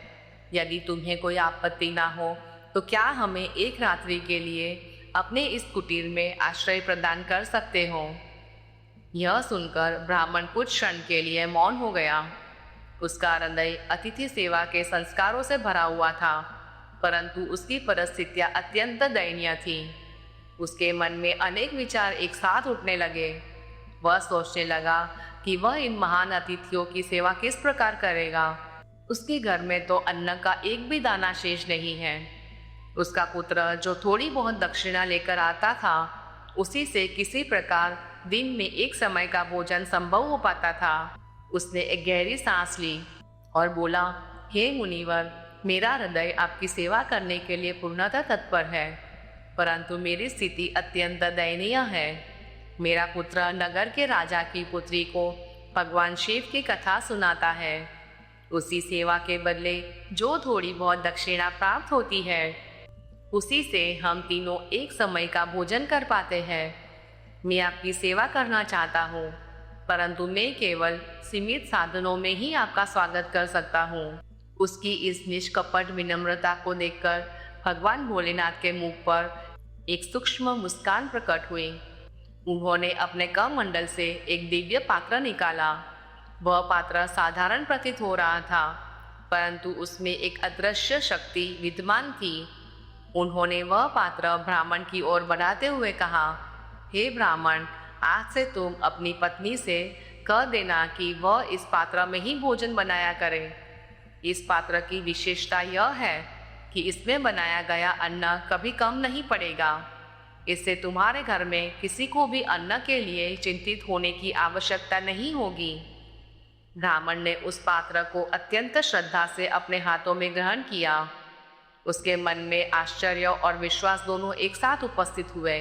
यदि तुम्हें कोई आपत्ति ना हो तो क्या हमें एक रात्रि के लिए अपने इस कुटीर में आश्रय प्रदान कर सकते हो? यह सुनकर ब्राह्मण कुछ क्षण के लिए मौन हो गया। उसका हृदय अतिथि सेवा के संस्कारों से भरा हुआ था, परंतु उसकी परिस्थितियां अत्यंत दयनीय थी। उसके मन में अनेक विचार एक साथ उठने लगे। वह सोचने लगा कि वह इन महान अतिथियों की सेवा किस प्रकार करेगा। उसके घर में तो अन्न का एक भी दाना शेष नहीं है। उसका पुत्र जो थोड़ी बहुत दक्षिणा लेकर आता था, उसी से किसी प्रकार दिन में एक समय का भोजन संभव हो पाता था। उसने एक गहरी सांस ली और बोला, हे मुनिवर, मेरा हृदय आपकी सेवा करने के लिए पूर्णतः तत्पर है, परंतु मेरी स्थिति अत्यंत दयनीय है। मेरा पुत्र नगर के राजा की पुत्री को भगवान शिव की कथा सुनाता है। उसी सेवा के बदले जो थोड़ी बहुत दक्षिणा प्राप्त होती है, उसी से हम तीनों एक समय का भोजन कर पाते हैं। मैं आपकी सेवा करना चाहता हूँ, परंतु मैं केवल सीमित साधनों में ही आपका स्वागत कर सकता हूँ। उसकी इस निष्कपट विनम्रता को देखकर भगवान भोलेनाथ के मुख पर एक सूक्ष्म मुस्कान प्रकट हुई। उन्होंने अपने कमंडल से एक दिव्य पात्र निकाला। वह पात्र साधारण प्रतीत हो रहा था, परंतु उसमें एक अदृश्य शक्ति विद्यमान थी। उन्होंने वह पात्र ब्राह्मण की ओर बढ़ाते हुए कहा, हे ब्राह्मण, आज से तुम अपनी पत्नी से कह देना कि वह इस पात्र में ही भोजन बनाया करे। इस पात्र की विशेषता यह है कि इसमें बनाया गया अन्न कभी कम नहीं पड़ेगा। इससे तुम्हारे घर में किसी को भी अन्न के लिए चिंतित होने की आवश्यकता नहीं होगी। ब्राह्मण ने उस पात्र को अत्यंत श्रद्धा से अपने हाथों में ग्रहण किया। उसके मन में आश्चर्य और विश्वास दोनों एक साथ उपस्थित हुए।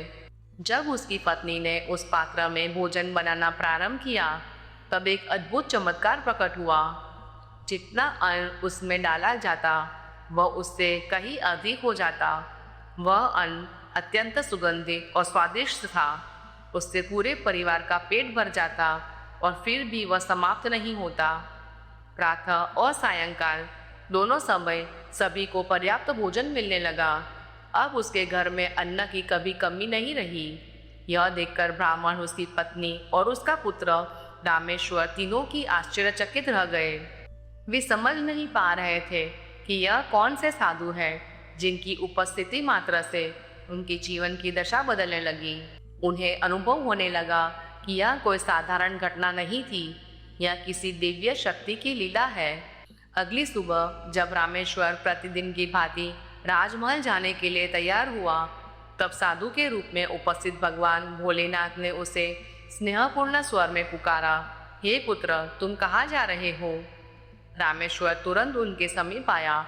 जब उसकी पत्नी ने उस पात्र में भोजन बनाना प्रारंभ किया, तब एक अद्भुत चमत्कार प्रकट हुआ। जितना अन्न उसमें डाला जाता, वह उससे कहीं अधिक हो जाता। वह अन्न अत्यंत सुगंधित और स्वादिष्ट था। उससे पूरे परिवार का पेट भर जाता और फिर भी वह समाप्त नहीं होता। प्रातः और सायंकाल दोनों समय सभी को पर्याप्त भोजन मिलने लगा। अब उसके घर में अन्न की कभी कमी नहीं रही। यह देखकर ब्राह्मण, उसकी पत्नी और उसका पुत्र रामेश्वर तीनों की आश्चर्यचकित रह गए। वे समझ नहीं पा रहे थे कि यह कौन से साधु हैं जिनकी उपस्थिति मात्र से उनके जीवन की दशा बदलने लगी। उन्हें अनुभव होने लगा कि यह कोई साधारण घटना नहीं थी, यह किसी दिव्य शक्ति की लीला है। अगली सुबह जब रामेश्वर प्रतिदिन की भांति राजमहल जाने के लिए तैयार हुआ, तब साधु के रूप में उपस्थित भगवान भोलेनाथ ने उसे स्नेहपूर्ण स्वर में पुकारा, हे पुत्र, तुम कहाँ जा रहे हो? रामेश्वर तुरंत उनके समीप आया।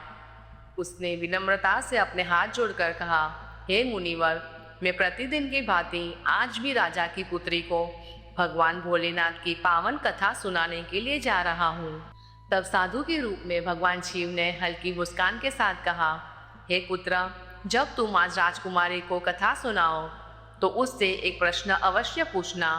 उसने विनम्रता से अपने हाथ जोड़कर कहा, हे मुनिवर, मैं प्रतिदिन की भांति आज भी राजा की पुत्री को भगवान भोलेनाथ की पावन कथा सुनाने के लिए जा रहा हूँ। तब साधु के रूप में भगवान शिव ने हल्की मुस्कान के साथ कहा, हे पुत्र, जब तुम आज राजकुमारी को कथा सुनाओ तो उससे एक प्रश्न अवश्य पूछना।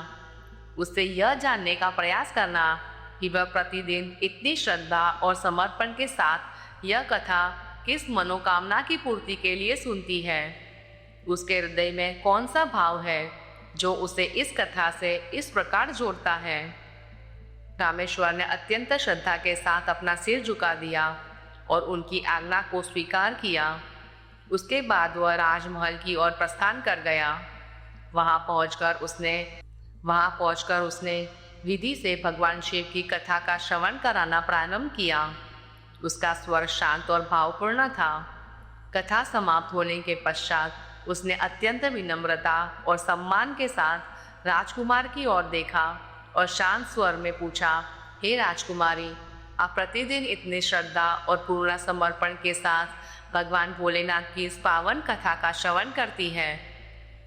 उससे यह जानने का प्रयास करना कि वह प्रतिदिन इतनी श्रद्धा और समर्पण के साथ यह कथा किस मनोकामना की पूर्ति के लिए सुनती है। उसके हृदय में कौन सा भाव है जो उसे इस कथा से इस प्रकार जोड़ता है। रामेश्वर ने अत्यंत श्रद्धा के साथ अपना सिर झुका दिया और उनकी आज्ञा को स्वीकार किया। उसके बाद वह राजमहल की ओर प्रस्थान कर गया। वहां पहुंचकर उसने विधि से भगवान शिव की कथा का श्रवण कराना प्रारंभ किया। उसका स्वर शांत और भावपूर्ण था। कथा समाप्त होने के पश्चात उसने अत्यंत विनम्रता और सम्मान के साथ राजकुमार की ओर देखा और शांत स्वर में पूछा, हे राजकुमारी, आप प्रतिदिन इतनी श्रद्धा और पूर्ण समर्पण के साथ भगवान भोलेनाथ की इस पावन कथा का श्रवण करती हैं।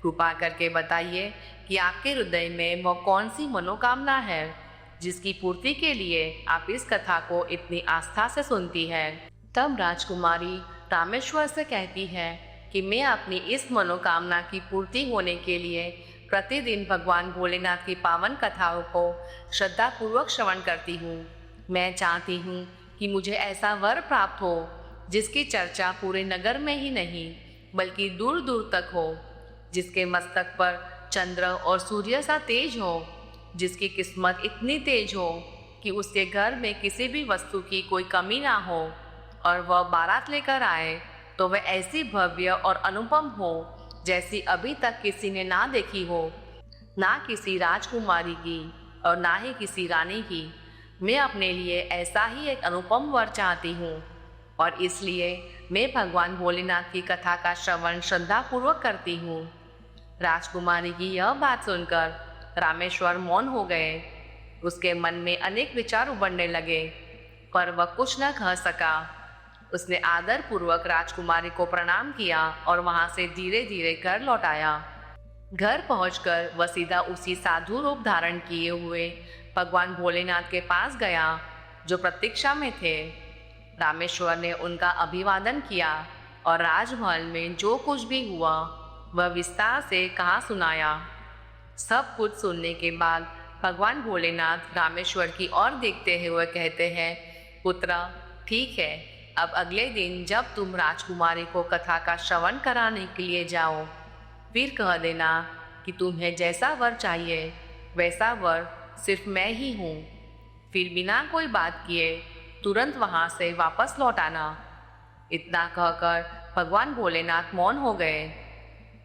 कृपा करके बताइए कि आपके हृदय में वह कौन सी मनोकामना है जिसकी पूर्ति के लिए आप इस कथा को इतनी आस्था से सुनती है। तब राजकुमारी रामेश्वर से कहती है कि मैं अपनी इस मनोकामना की पूर्ति होने के लिए प्रतिदिन भगवान भोलेनाथ की पावन कथाओं को श्रद्धापूर्वक श्रवण करती हूँ। मैं चाहती हूँ कि मुझे ऐसा वर प्राप्त हो जिसकी चर्चा पूरे नगर में ही नहीं बल्कि दूर दूर तक हो, जिसके मस्तक पर चंद्र और सूर्य सा तेज हो, जिसकी किस्मत इतनी तेज हो कि उसके घर में किसी भी वस्तु की कोई कमी ना हो, और वह बारात लेकर आए तो वह ऐसी भव्य और अनुपम हो जैसी अभी तक किसी ने ना देखी हो, ना किसी राजकुमारी की और ना ही किसी रानी की। मैं अपने लिए ऐसा ही एक अनुपम वर चाहती हूँ और इसलिए मैं भगवान भोलेनाथ की कथा का श्रवण श्रद्धापूर्वक करती हूँ। राजकुमारी की यह बात सुनकर रामेश्वर मौन हो गए। उसके मन में अनेक विचार उभरने लगे, पर वह कुछ न कह सका। उसने आदर पूर्वक राजकुमारी को प्रणाम किया और वहां से धीरे धीरे घर लौट आया। घर पहुंचकर वह सीधा उसी साधु रूप धारण किए हुए भगवान भोलेनाथ के पास गया, जो प्रतीक्षा में थे। रामेश्वर ने उनका अभिवादन किया और राजमहल में जो कुछ भी हुआ वह विस्तार से कहा सुनाया। सब कुछ सुनने के बाद भगवान भोलेनाथ रामेश्वर की ओर देखते हुए कहते हैं, पुत्र, ठीक है, अब अगले दिन जब तुम राजकुमारी को कथा का श्रवण कराने के लिए जाओ, फिर कह देना कि तुम्हें जैसा वर चाहिए वैसा वर सिर्फ मैं ही हूँ। फिर बिना कोई बात किए तुरंत वहाँ से वापस लौट आना। इतना कहकर भगवान भोलेनाथ मौन हो गए।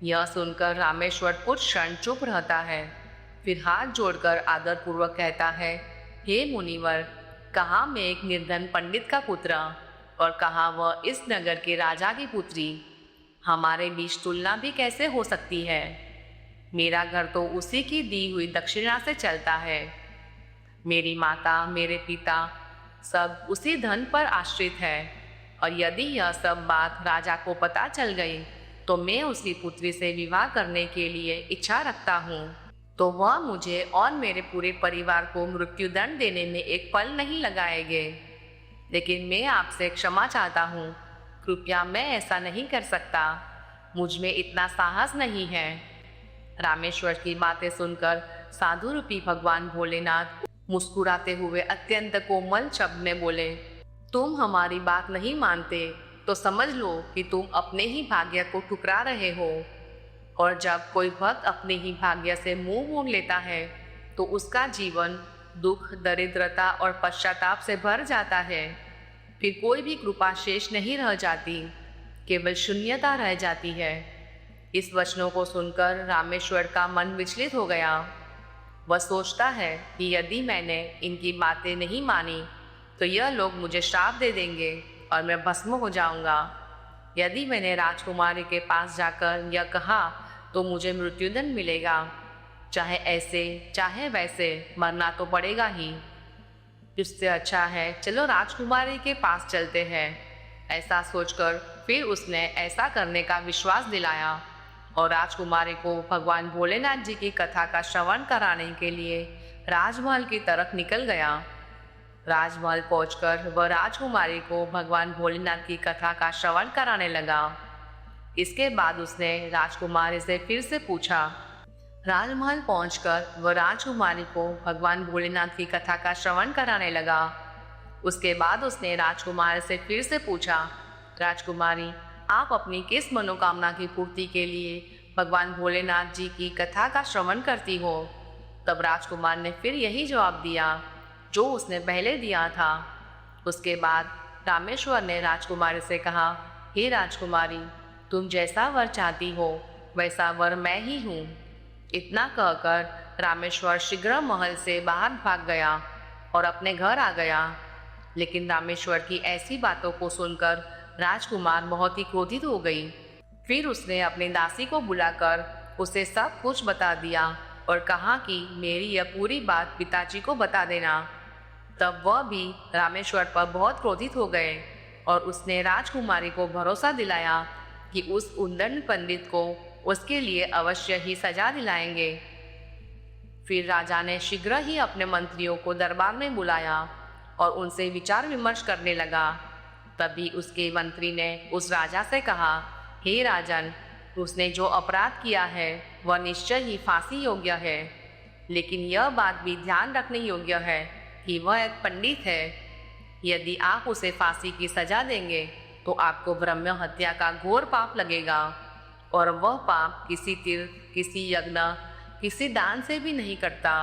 यह सुनकर रामेश्वर कुछ क्षण चुप रहता है, फिर हाथ जोड़कर आदरपूर्वक कहता है, हे मुनिवर, कहाँ मैं एक निर्धन पंडित का पुत्र और कहाँ वह इस नगर के राजा की पुत्री। हमारे बीच तुलना भी कैसे हो सकती है। मेरा घर तो उसी की दी हुई दक्षिणा से चलता है। मेरी माता, मेरे पिता सब उसी धन पर आश्रित है, और यदि यह सब बात राजा को पता चल गई तो मैं उसी पुत्री से विवाह करने के लिए इच्छा रखता हूँ, तो वह मुझे और मेरे पूरे परिवार को मृत्युदंड देने में एक पल नहीं लगाएंगे। लेकिन मैं आपसे क्षमा चाहता हूँ, कृपया मैं ऐसा नहीं कर सकता। मुझ में इतना साहस नहीं है। रामेश्वर की बातें सुनकर साधु रूपी भगवान भोलेनाथ मुस्कुराते हुए अत्यंत कोमल शब्द में बोले, तुम हमारी बात नहीं मानते तो समझ लो कि तुम अपने ही भाग्य को ठुकरा रहे हो। और जब कोई भक्त अपने ही भाग्य से मुंह मोड़ लेता है तो उसका जीवन दुख, दरिद्रता और पश्चाताप से भर जाता है। फिर कोई भी कृपा शेष नहीं रह जाती, केवल शून्यता रह जाती है। इस वचनों को सुनकर रामेश्वर का मन विचलित हो गया। वह सोचता है कि यदि मैंने इनकी बातें नहीं मानी तो यह लोग मुझे श्राप दे देंगे और मैं भस्म हो जाऊंगा। यदि मैंने राजकुमारी के पास जाकर यह कहा तो मुझे मृत्युदंड मिलेगा। चाहे ऐसे चाहे वैसे मरना तो पड़ेगा ही। इससे अच्छा है चलो राजकुमारी के पास चलते हैं। ऐसा सोचकर फिर उसने ऐसा करने का विश्वास दिलाया और राजकुमारी को भगवान भोलेनाथ जी की कथा का श्रवण कराने के लिए राजमहल की तरफ निकल गया। राजमहल पहुंचकर वह राजकुमारी को भगवान भोलेनाथ की कथा का श्रवण कराने लगा। इसके बाद उसने राजकुमारी से फिर से पूछा। राजमहल पहुंचकर वह राजकुमारी को भगवान भोलेनाथ की कथा का श्रवण कराने लगा। उसके बाद उसने राजकुमारी से फिर से पूछा, राजकुमारी, आप अपनी किस मनोकामना की पूर्ति के लिए भगवान भोलेनाथ जी की कथा का श्रवण करती हो? तब राजकुमार ने फिर यही जवाब दिया जो उसने पहले दिया था। उसके बाद रामेश्वर ने राजकुमारी से कहा, हे राजकुमारी, तुम जैसा वर चाहती हो वैसा वर मैं ही हूँ। इतना कहकर रामेश्वर शीघ्र महल से बाहर भाग गया और अपने घर आ गया। लेकिन रामेश्वर की ऐसी बातों को सुनकर राजकुमार बहुत ही क्रोधित हो गई। फिर उसने अपनी दासी को बुलाकर उसे सब कुछ बता दिया और कहा कि मेरी यह पूरी बात पिताजी को बता देना। तब वह भी रामेश्वर पर बहुत क्रोधित हो गए और उसने राजकुमारी को भरोसा दिलाया कि उस उद्दंड पंडित को उसके लिए अवश्य ही सजा दिलाएंगे। फिर राजा ने शीघ्र ही अपने मंत्रियों को दरबार में बुलाया और उनसे विचार विमर्श करने लगा। तभी उसके मंत्री ने उस राजा से कहा, हे राजन, उसने जो अपराध किया है वह निश्चय ही फांसी योग्य है, लेकिन यह बात भी ध्यान रखने योग्य है कि वह एक पंडित है। यदि आप उसे फांसी की सजा देंगे तो आपको ब्रह्म हत्या का घोर पाप लगेगा, और वह पाप किसी तीर्थ, किसी यज्ञ, किसी दान से भी नहीं कटता।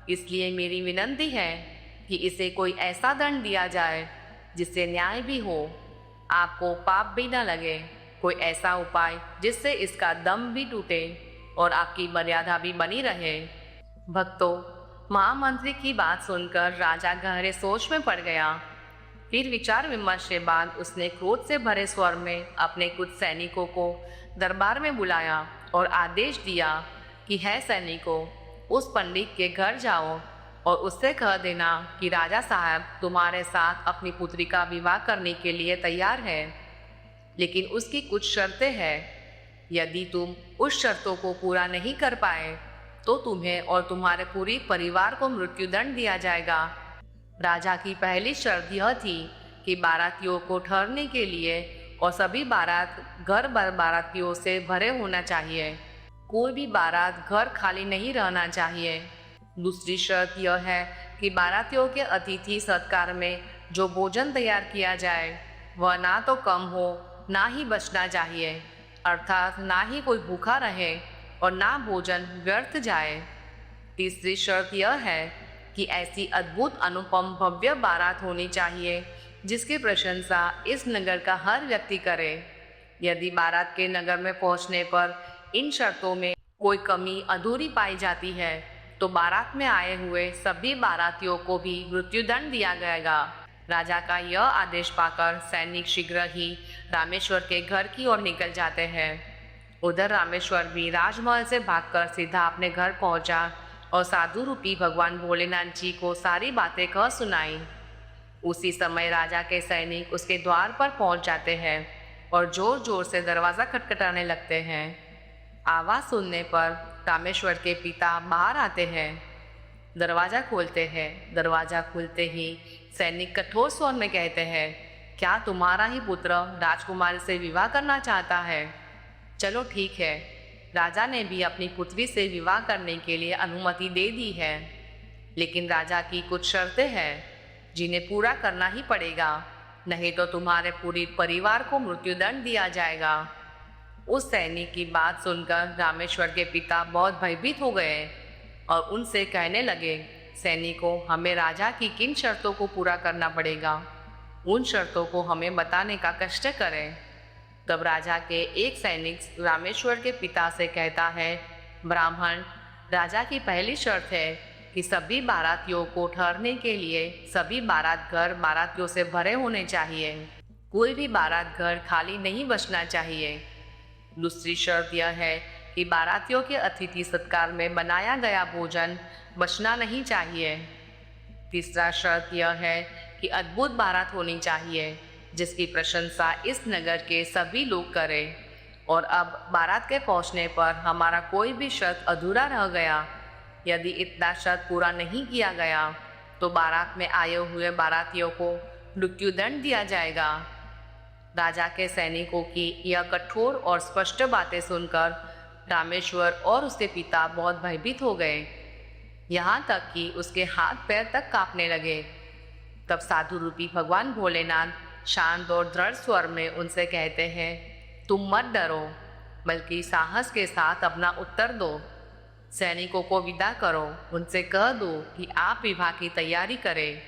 इसलिए मेरी विनती है कि इसे कोई ऐसा दंड दिया जाए जिससे न्याय भी हो, आपको पाप भी न लगे। कोई ऐसा उपाय जिससे इसका दम भी टूटे और आपकी मर्यादा भी बनी रहे। भक्तों, महामंत्री की बात सुनकर राजा गहरे सोच में पड़ गया। फिर विचार विमर्श के बाद उसने क्रोध से भरे स्वर में अपने कुछ सैनिकों को दरबार में बुलाया और आदेश दिया कि है सैनिकों, उस पंडित के घर जाओ और उससे कह देना कि राजा साहब तुम्हारे साथ अपनी पुत्री का विवाह करने के लिए तैयार है, लेकिन उसकी कुछ शर्तें हैं। यदि तुम उस शर्तों को पूरा नहीं कर पाए तो तुम्हें और तुम्हारे पूरी परिवार को मृत्युदंड दिया जाएगा। राजा की पहली शर्त यह थी कि बारातियों को ठहरने के लिए और सभी बारात घर बारातियों से भरे होना चाहिए। कोई भी बारात घर खाली नहीं रहना चाहिए। दूसरी शर्त यह है कि बारातियों के अतिथि सत्कार में जो भोजन तैयार किया जाए वह ना तो कम हो ना ही बचना चाहिए, अर्थात ना ही कोई भूखा रहे और ना भोजन व्यर्थ जाए। तीसरी शर्त यह है कि ऐसी अद्भुत अनुपम भव्य बारात होनी चाहिए जिसकी प्रशंसा इस नगर का हर व्यक्ति करे। यदि बारात के नगर में पहुंचने पर इन शर्तों में कोई कमी अधूरी पाई जाती है तो बारात में आए हुए सभी बारातियों को भी मृत्युदंड दिया जाएगा। राजा का यह आदेश पाकर सैनिक शीघ्र ही रामेश्वर के घर की ओर निकल जाते हैं। उधर रामेश्वर भी राजमहल से भागकर सीधा अपने घर पहुंचा और साधु रूपी भगवान भोलेनाथ जी को सारी बातें कह सुनाई। उसी समय राजा के सैनिक उसके द्वार पर पहुंच जाते हैं और जोर जोर से दरवाज़ा खटखटाने लगते हैं। आवाज़ सुनने पर रामेश्वर के पिता बाहर आते हैं, दरवाज़ा खोलते हैं। दरवाज़ा खुलते ही सैनिक कठोर स्वर में कहते हैं, क्या तुम्हारा ही पुत्र राजकुमारी से विवाह करना चाहता है? चलो ठीक है। राजा ने भी अपनी पुत्री से विवाह करने के लिए अनुमति दे दी है, लेकिन राजा की कुछ शर्तें हैं जिन्हें पूरा करना ही पड़ेगा, नहीं तो तुम्हारे पूरे परिवार को मृत्युदंड दिया जाएगा। उस सैनिक की बात सुनकर रामेश्वर के पिता बहुत भयभीत हो गए और उनसे कहने लगे, सैनिकों, हमें राजा की किन शर्तों को पूरा करना पड़ेगा, उन शर्तों को हमें बताने का कष्ट करें। तब राजा के एक सैनिक रामेश्वर के पिता से कहता है, ब्राह्मण, राजा की पहली शर्त है कि सभी बारातियों को ठहरने के लिए सभी बारात घर बारातियों से भरे होने चाहिए। कोई भी बारात घर खाली नहीं बचना चाहिए। दूसरी शर्त यह है कि बारातियों के अतिथि सत्कार में बनाया गया भोजन बचना नहीं चाहिए। तीसरा शर्त यह है कि अद्भुत बारात होनी चाहिए जिसकी प्रशंसा इस नगर के सभी लोग करें। और अब बारात के पहुंचने पर हमारा कोई भी शर्त अधूरा रह गया, यदि इतना शर्त पूरा नहीं किया गया तो बारात में आए हुए बारातियों को मृत्युदंड दिया जाएगा। राजा के सैनिकों की यह कठोर और स्पष्ट बातें सुनकर रामेश्वर और उसके पिता बहुत भयभीत हो गए, यहाँ तक कि उसके हाथ पैर तक कांपने लगे। तब साधु रूपी भगवान भोलेनाथ शांत और दृढ़ स्वर में उनसे कहते हैं, तुम मत डरो, बल्कि साहस के साथ अपना उत्तर दो। सैनिकों को विदा करो, उनसे कह दो कि आप विवाह की तैयारी करें,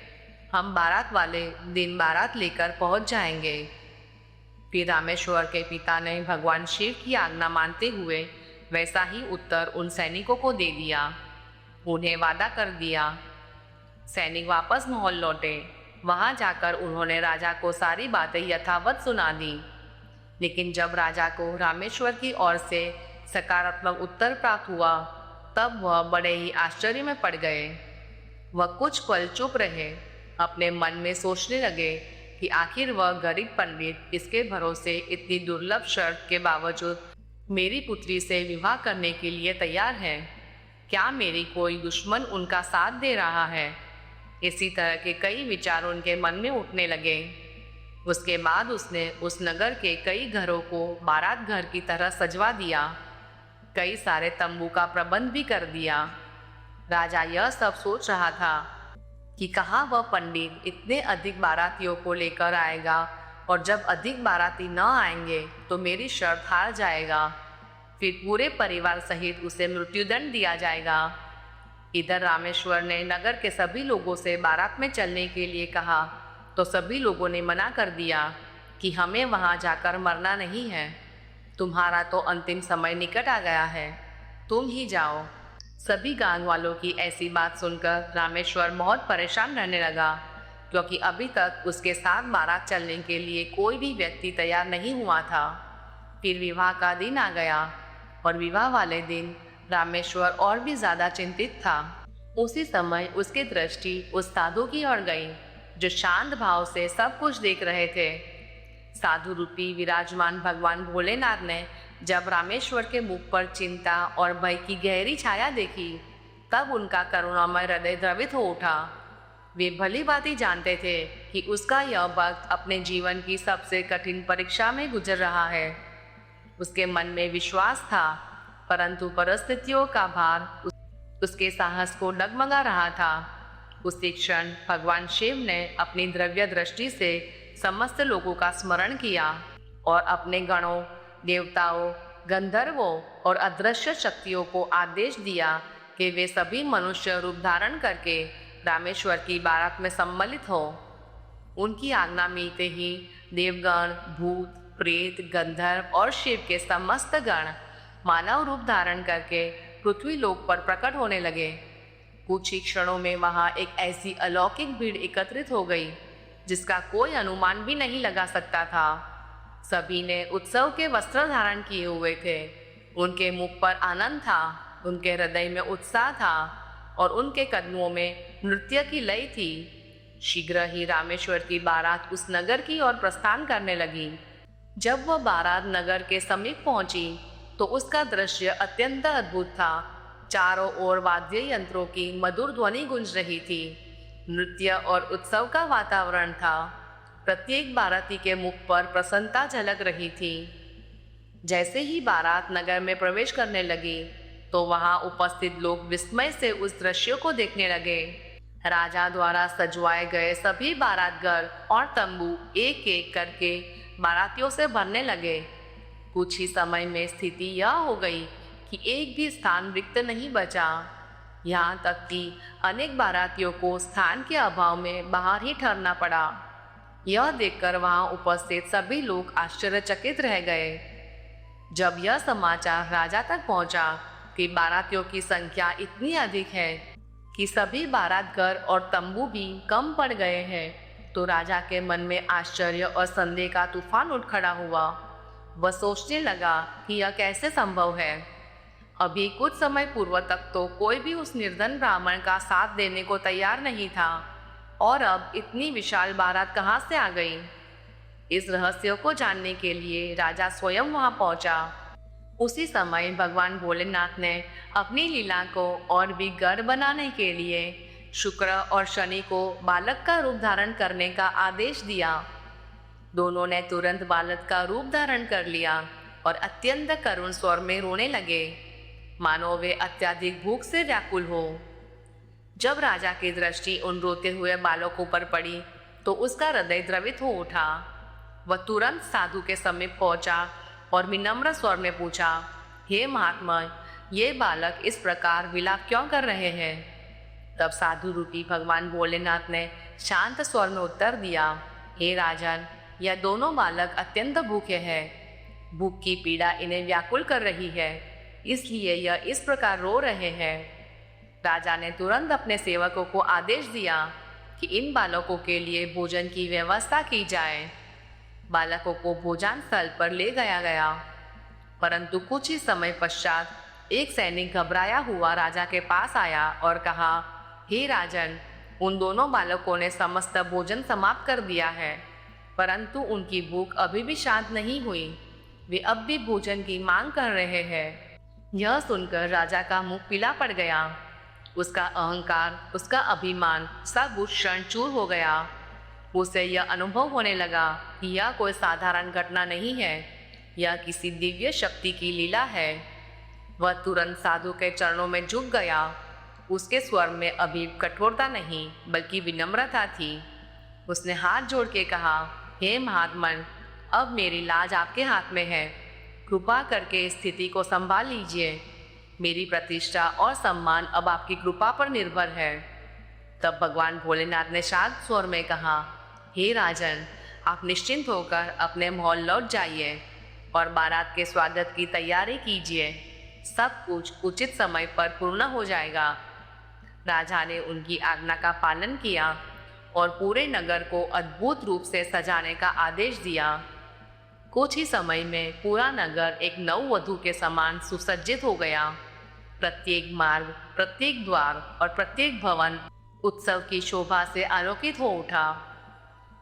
हम बारात वाले दिन बारात लेकर पहुंच जाएंगे। फिर रामेश्वर के पिता ने भगवान शिव की आज्ञा मानते हुए वैसा ही उत्तर उन सैनिकों को दे दिया। उन्हें वादा कर दिया। सैनिक वापस महल लौटे। वहां जाकर उन्होंने राजा को सारी बातें यथावत सुना दी। लेकिन जब राजा को रामेश्वर की ओर से सकारात्मक उत्तर प्राप्त हुआ तब वह बड़े ही आश्चर्य में पड़ गए। वह कुछ पल चुप रहे, अपने मन में सोचने लगे कि आखिर वह गरीब पंडित इसके भरोसे इतनी दुर्लभ शर्त के बावजूद मेरी पुत्री से विवाह करने के लिए तैयार है। क्या मेरी कोई दुश्मन उनका साथ दे रहा है? इसी तरह के कई विचार उनके मन में उठने लगे। उसके बाद उसने उस नगर के कई घरों को बारात घर की तरह सजवा दिया, कई सारे तंबू का प्रबंध भी कर दिया। राजा यह सब सोच रहा था कि कहाँ वह पंडित इतने अधिक बारातियों को लेकर आएगा, और जब अधिक बाराती न आएंगे तो मेरी शर्त हार जाएगा, फिर पूरे परिवार सहित उसे मृत्युदंड दिया जाएगा। इधर रामेश्वर ने नगर के सभी लोगों से बारात में चलने के लिए कहा तो सभी लोगों ने मना कर दिया कि हमें वहां जाकर मरना नहीं है, तुम्हारा तो अंतिम समय निकट आ गया है, तुम ही जाओ। सभी गांव वालों की ऐसी बात सुनकर रामेश्वर बहुत परेशान रहने लगा, क्योंकि अभी तक उसके साथ बारात चलने के लिए कोई भी व्यक्ति तैयार नहीं हुआ था। फिर विवाह का दिन आ गया और विवाह वाले दिन रामेश्वर और भी ज्यादा चिंतित था। उसी समय उसकी दृष्टि उस साधु की ओर गई, जो शांत भाव से सब कुछ देख रहे थे। साधु रूपी विराजमान भगवान भोलेनाथ ने जब रामेश्वर के मुख पर चिंता और भय की गहरी छाया देखी, तब उनका करुणामय हृदय द्रवित हो उठा। वे भली भांति जानते थे कि उसका यह भक्त अपने जीवन की सबसे कठिन परीक्षा में गुजर रहा है। उसके मन में विश्वास था, परंतु परिस्थितियों का भार उसके साहस को डगमगा रहा था। उसी क्षण भगवान शिव ने अपनी द्रव्य दृष्टि से समस्त लोगों का स्मरण किया और अपने गणों, देवताओं, गंधर्वों और अदृश्य शक्तियों को आदेश दिया कि वे सभी मनुष्य रूप धारण करके रामेश्वर की बारात में सम्मिलित हो। उनकी आज्ञा मिलते ही देवगण, भूत, प्रेत, गंधर्व और शिव के समस्त गण मानव रूप धारण करके पृथ्वी लोक पर प्रकट होने लगे। कुछ ही क्षणों में वहां एक ऐसी अलौकिक भीड़ एकत्रित हो गई, जिसका कोई अनुमान भी नहीं लगा सकता था। सभी ने उत्सव के वस्त्र धारण किए हुए थे। उनके मुख पर आनंद था, उनके हृदय में उत्साह था और उनके कदमों में नृत्य की लय थी। शीघ्र ही रामेश्वर की बारात उस नगर की ओर प्रस्थान करने लगी। जब वह बारात नगर के समीप पहुंची तो उसका दृश्य अत्यंत अद्भुत था। चारों ओर वाद्य यंत्रों की मधुर ध्वनि गूंज रही थी। नृत्य और उत्सव का वातावरण था। प्रत्येक बाराती के मुख पर प्रसन्नता झलक रही थी। जैसे ही बारात नगर में प्रवेश करने लगी तो वहां उपस्थित लोग विस्मय से उस दृश्य को देखने लगे। राजा द्वारा सजवाए गए सभी बारात घर और तंबू एक एक करके बारातियों से भरने लगे। कुछ ही समय में स्थिति यह हो गई कि एक भी स्थान रिक्त नहीं बचा। यहाँ तक कि अनेक बारातियों को स्थान के अभाव में बाहर ही ठहरना पड़ा। यह देखकर वहां उपस्थित सभी लोग आश्चर्यचकित रह गए। जब यह समाचार राजा तक पहुंचा कि बारातियों की संख्या इतनी अधिक है कि सभी बारात घर और तंबू भी कम पड़ गए हैं, तो राजा के मन में आश्चर्य और संदेह का तूफान उठ खड़ा हुआ। वह सोचने लगा कि यह कैसे संभव है। अभी कुछ समय पूर्व तक तो कोई भी उस निर्धन ब्राह्मण का साथ देने को तैयार नहीं था, और अब इतनी विशाल बारात कहाँ से आ गई। इस रहस्य को जानने के लिए राजा स्वयं वहां पहुंचा। उसी समय भगवान भोलेनाथ ने अपनी लीला को और भी गढ़ बनाने के लिए शुक्र और शनि को बालक का रूप धारण करने का आदेश दिया। दोनों ने तुरंत बालक का रूप धारण कर लिया और अत्यंत करुण स्वर में रोने लगे, मानो वे अत्यधिक भूख से व्याकुल हो। जब राजा की दृष्टि उन रोते हुए बालकों पर पड़ी तो उसका हृदय द्रवित हो उठा। वह तुरंत साधु के समीप पहुंचा और विनम्र स्वर में पूछा, हे महात्मा, ये बालक इस प्रकार विलाप क्यों कर रहे हैं? तब साधु रूपी भगवान भोलेनाथ ने शांत स्वर में उत्तर दिया, हे राजन, यह दोनों बालक अत्यंत भूखे हैं। भूख की पीड़ा इन्हें व्याकुल कर रही है, इसलिए यह इस प्रकार रो रहे हैं। राजा ने तुरंत अपने सेवकों को आदेश दिया कि इन बालकों के लिए भोजन की व्यवस्था की जाए। बालकों को भोजन स्थल पर ले गया, परंतु कुछ ही समय पश्चात एक सैनिक घबराया हुआ राजा के पास आया और कहा, हे राजन, उन दोनों बालकों ने समस्त भोजन समाप्त कर दिया है, परंतु उनकी भूख अभी भी शांत नहीं हुई। वे अब भी भोजन की मांग कर रहे हैं। यह सुनकर राजा का मुंह पीला पड़ गया। उसका अहंकार, उसका अभिमान सब उस क्षण चूर हो गया। उसे यह अनुभव होने लगा कि यह कोई साधारण घटना नहीं है, यह किसी दिव्य शक्ति की लीला है। वह तुरंत साधु के चरणों में झुक गया। उसके स्वर में अभी कठोरता नहीं बल्कि विनम्रता थी। उसने हाथ जोड़ के कहा, हे महात्मन, अब मेरी लाज आपके हाथ में है। कृपा करके इस स्थिति को संभाल लीजिए। मेरी प्रतिष्ठा और सम्मान अब आपकी कृपा पर निर्भर है। तब भगवान भोलेनाथ ने शांत स्वर में कहा, हे राजन, आप निश्चिंत होकर अपने महल लौट जाइए और बारात के स्वागत की तैयारी कीजिए। सब कुछ उचित समय पर पूर्ण हो जाएगा। राजा ने उनकी आज्ञा का पालन किया और पूरे नगर को अद्भुत रूप से सजाने का आदेश दिया। कुछ ही समय में पूरा नगर एक नववधू के समान सुसज्जित हो गया। प्रत्येक मार्ग, प्रत्येक द्वार और प्रत्येक भवन उत्सव की शोभा से आलोकित हो उठा।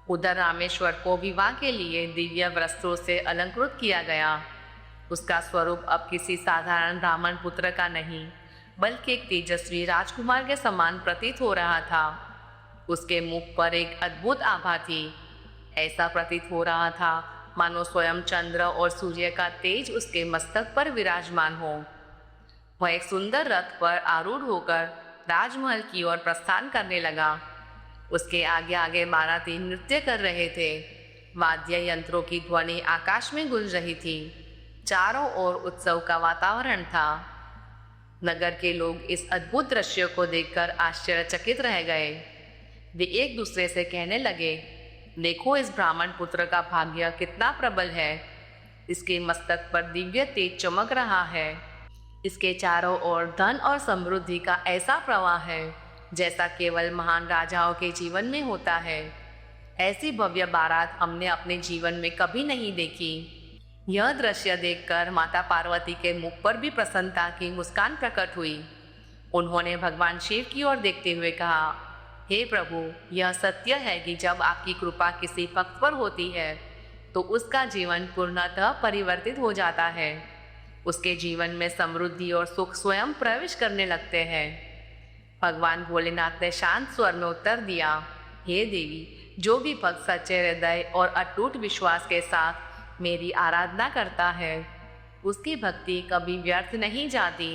उधर रामेश्वर को विवाह के लिए दिव्य वस्त्रों से अलंकृत किया गया। उसका स्वरूप अब किसी साधारण ब्राह्मण पुत्र का नहीं, बल्कि एक तेजस्वी राजकुमार के समान प्रतीत हो रहा था। उसके मुख पर एक अद्भुत आभा थी। ऐसा प्रतीत हो रहा था मानो स्वयं चंद्र और सूर्य का तेज उसके मस्तक पर विराजमान हो। वह एक सुंदर रथ पर आरूढ़ होकर राजमहल की ओर प्रस्थान करने लगा। उसके आगे आगे बाराती नृत्य कर रहे थे। वाद्य यंत्रों की ध्वनि आकाश में गूंज रही थी। चारों ओर उत्सव का वातावरण था। नगर के लोग इस अद्भुत दृश्य को देखकर आश्चर्यचकित रह गए। वे एक दूसरे से कहने लगे, देखो इस ब्राह्मण पुत्र का भाग्य कितना प्रबल है। इसके मस्तक पर दिव्य तेज चमक रहा है। इसके चारों ओर धन और समृद्धि का ऐसा प्रवाह है जैसा केवल महान राजाओं के जीवन में होता है। ऐसी भव्य बारात हमने अपने जीवन में कभी नहीं देखी। यह दृश्य देखकर माता पार्वती के मुख पर भी प्रसन्नता की मुस्कान प्रकट हुई। उन्होंने भगवान शिव की ओर देखते हुए कहा, हे प्रभु, यह सत्य है कि जब आपकी कृपा किसी भक्त पर होती है तो उसका जीवन पूर्णतः परिवर्तित हो जाता है। उसके जीवन में समृद्धि और सुख स्वयं प्रवेश करने लगते हैं। भगवान भोलेनाथ ने शांत स्वर में उत्तर दिया, हे देवी, जो भी भक्त सच्चे हृदय और अटूट विश्वास के साथ मेरी आराधना करता है, उसकी भक्ति कभी व्यर्थ नहीं जाती।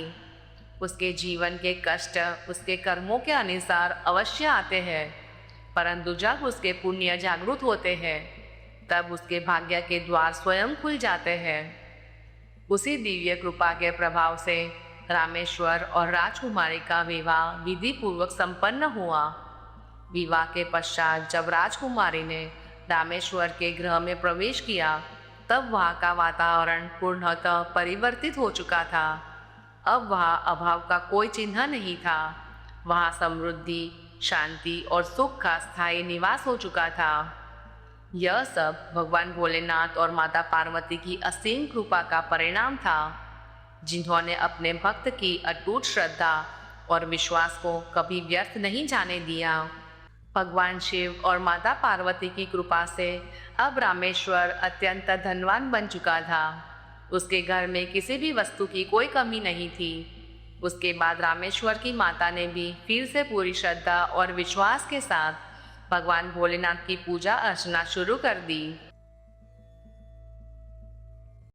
उसके जीवन के कष्ट उसके कर्मों के अनुसार अवश्य आते हैं, परंतु जब उसके पुण्य जागृत होते हैं तब उसके भाग्य के द्वार स्वयं खुल जाते हैं। उसी दिव्य कृपा के प्रभाव से रामेश्वर और राजकुमारी का विवाह विधि पूर्वक संपन्न हुआ। विवाह के पश्चात जब राजकुमारी ने रामेश्वर के गृह में प्रवेश किया तब वहाँ का वातावरण पूर्णतः परिवर्तित हो चुका था। अब वहाँ अभाव का कोई चिन्ह नहीं था। वहाँ समृद्धि, शांति और सुख का स्थायी निवास हो चुका था। यह सब भगवान भोलेनाथ और माता पार्वती की असीम कृपा का परिणाम था, जिन्होंने अपने भक्त की अटूट श्रद्धा और विश्वास को कभी व्यर्थ नहीं जाने दिया। भगवान शिव और माता पार्वती की कृपा से अब रामेश्वर अत्यंत धनवान बन चुका था। उसके घर में किसी भी वस्तु की कोई कमी नहीं थी। उसके बाद रामेश्वर की माता ने भी फिर से पूरी श्रद्धा और विश्वास के साथ भगवान भोलेनाथ की पूजा अर्चना शुरू कर दी।